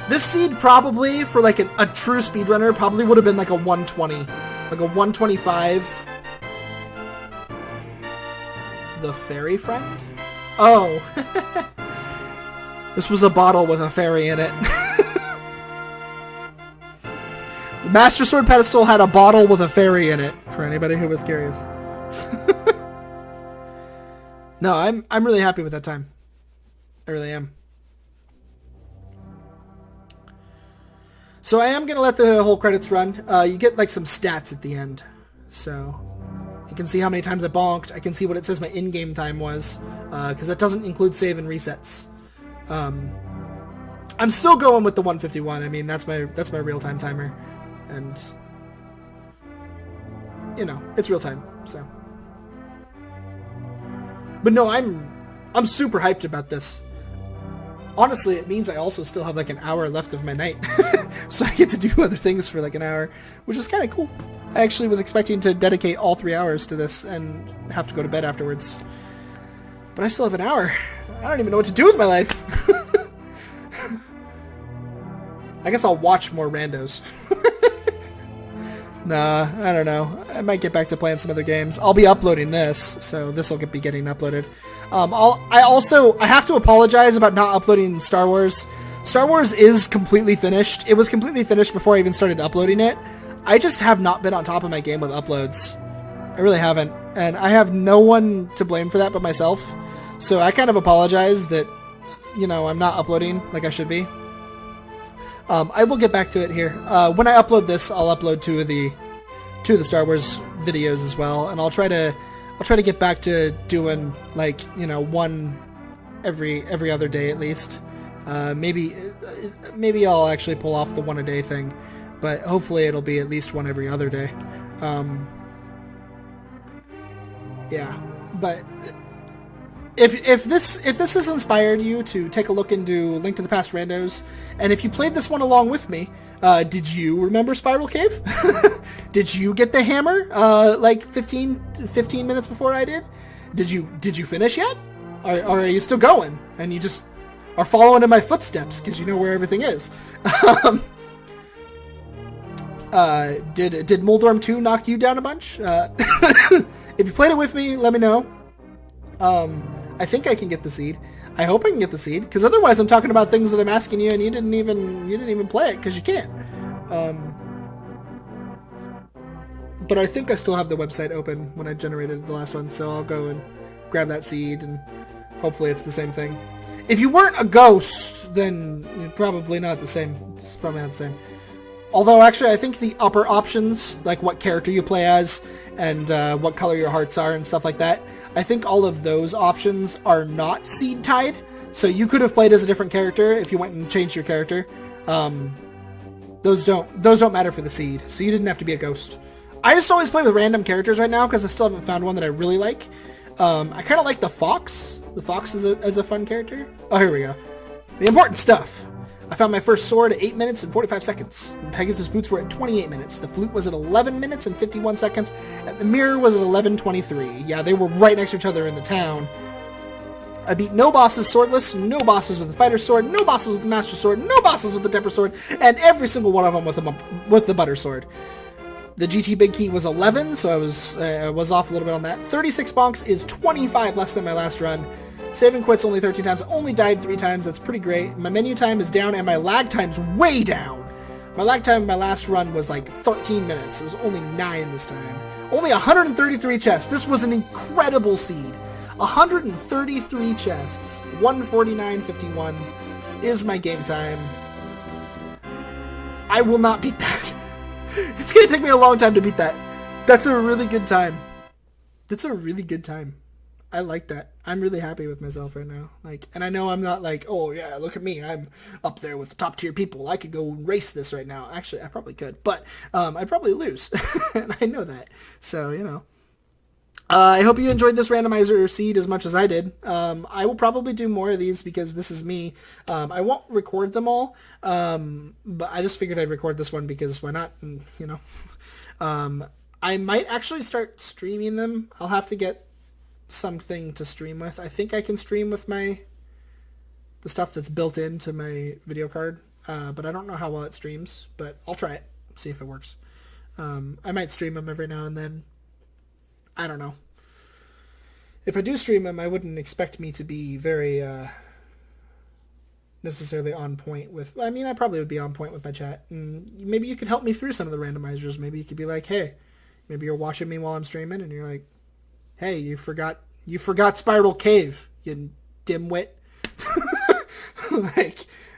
this seed probably, for like a true speedrunner, probably would have been like a 120. Like a 125. The fairy friend? Oh. This was a bottle with a fairy in it. The Master Sword pedestal had a bottle with a fairy in it, for anybody who was curious. No, I'm really happy with that time. I really am. So I am going to let the whole credits run. You get like some stats at the end. So you can see how many times I bonked. I can see what it says my in-game time was. Because that doesn't include save and resets. I'm still going with the 151. I mean, that's my real-time timer. And, you know, it's real-time, so. But no, I'm super hyped about this. Honestly, it means I also still have like an hour left of my night. So I get to do other things for like an hour, which is kind of cool. I actually was expecting to dedicate all 3 hours to this and have to go to bed afterwards. But I still have an hour. I don't even know what to do with my life. I guess I'll watch more randos. Nah, I don't know. I might get back to playing some other games. I'll be uploading this, so this will be getting uploaded. I have to apologize about not uploading Star Wars. Star Wars is completely finished. It was completely finished before I even started uploading it. I just have not been on top of my game with uploads. I really haven't. And I have no one to blame for that but myself. So I kind of apologize that, you know, I'm not uploading like I should be. I will get back to it here. When I upload this, I'll upload two of the Star Wars videos as well, and I'll try to get back to doing, like, you know, one every other day at least, Maybe I'll actually pull off the one a day thing, but hopefully it'll be at least one every other day. Yeah, but if this has inspired you to take a look into Link to the Past Randos, and if you played this one along with me, did you remember Spiral Cave? Did you get the hammer like 15 minutes before I did? Did you finish yet? Or are you still going and you just are following in my footsteps because you know where everything is? Did Moldorm 2 knock you down a bunch? If you played it with me, let me know. I think I can get the seed. I hope I can get the seed, because otherwise I'm talking about things that I'm asking you and you didn't even play it because you can't. But I think I still have the website open when I generated the last one, so I'll go and grab that seed and hopefully it's the same thing. If you weren't a ghost, then you're probably not the same. It's probably not the same. Although, actually, I think the upper options, like what character you play as and what color your hearts are and stuff like that, I think all of those options are not seed tied. So you could have played as a different character if you went and changed your character. Those don't matter for the seed, so you didn't have to be a ghost. I just always play with random characters right now because I still haven't found one that I really like. I kind of like the Fox. The Fox is a fun character. Oh, here we go. The important stuff. I found my first sword at 8 minutes and 45 seconds. The Pegasus boots were at 28 minutes. The flute was at 11 minutes and 51 seconds. And the mirror was at 11:23. Yeah, they were right next to each other in the town. I beat no bosses swordless, no bosses with the fighter sword, no bosses with the master sword, no bosses with the temper sword, and every single one of them with the butter sword. The GT Big Key was 11, so I was off a little bit on that. 36 bonks is 25 less than my last run. Save and quits only 13 times. Only died 3 times. That's pretty great. My menu time is down, and my lag time's way down. My lag time in my last run was like 13 minutes. It was only 9 this time. Only 133 chests. This was an incredible seed. 133 chests. 149.51 is my game time. I will not beat that. It's going to take me a long time to beat that. That's a really good time. That's a really good time. I like that. I'm really happy with myself right now. And I know I'm not like, oh yeah, look at me. I'm up there with the top tier people. I could go race this right now. Actually, I probably could, but I'd probably lose. And I know that. So, you know. I hope you enjoyed this randomizer seed as much as I did. I will probably do more of these because this is me. I won't record them all, but I just figured I'd record this one because why not? And, you know. I might actually start streaming them. I'll have to get something to stream with. I think I can stream with the stuff that's built into my video card, but I don't know how well it streams, but I'll try it, see if it works. I might stream them every now and then. I don't know. If I do stream them, I wouldn't expect me to be very necessarily on point with... I mean, I probably would be on point with my chat, and maybe you could help me through some of the randomizers. Maybe you could be like, hey, maybe you're watching me while I'm streaming, and you're like, hey, you forgot Spiral Cave, you dimwit.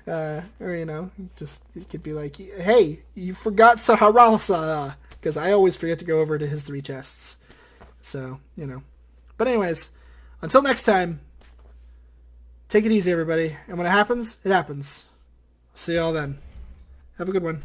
Or, you know, just, it could be like, hey, you forgot Saharasa, because I always forget to go over to his 3 chests. So, you know. But anyways, until next time, take it easy, everybody. And when it happens, it happens. See y'all then. Have a good one.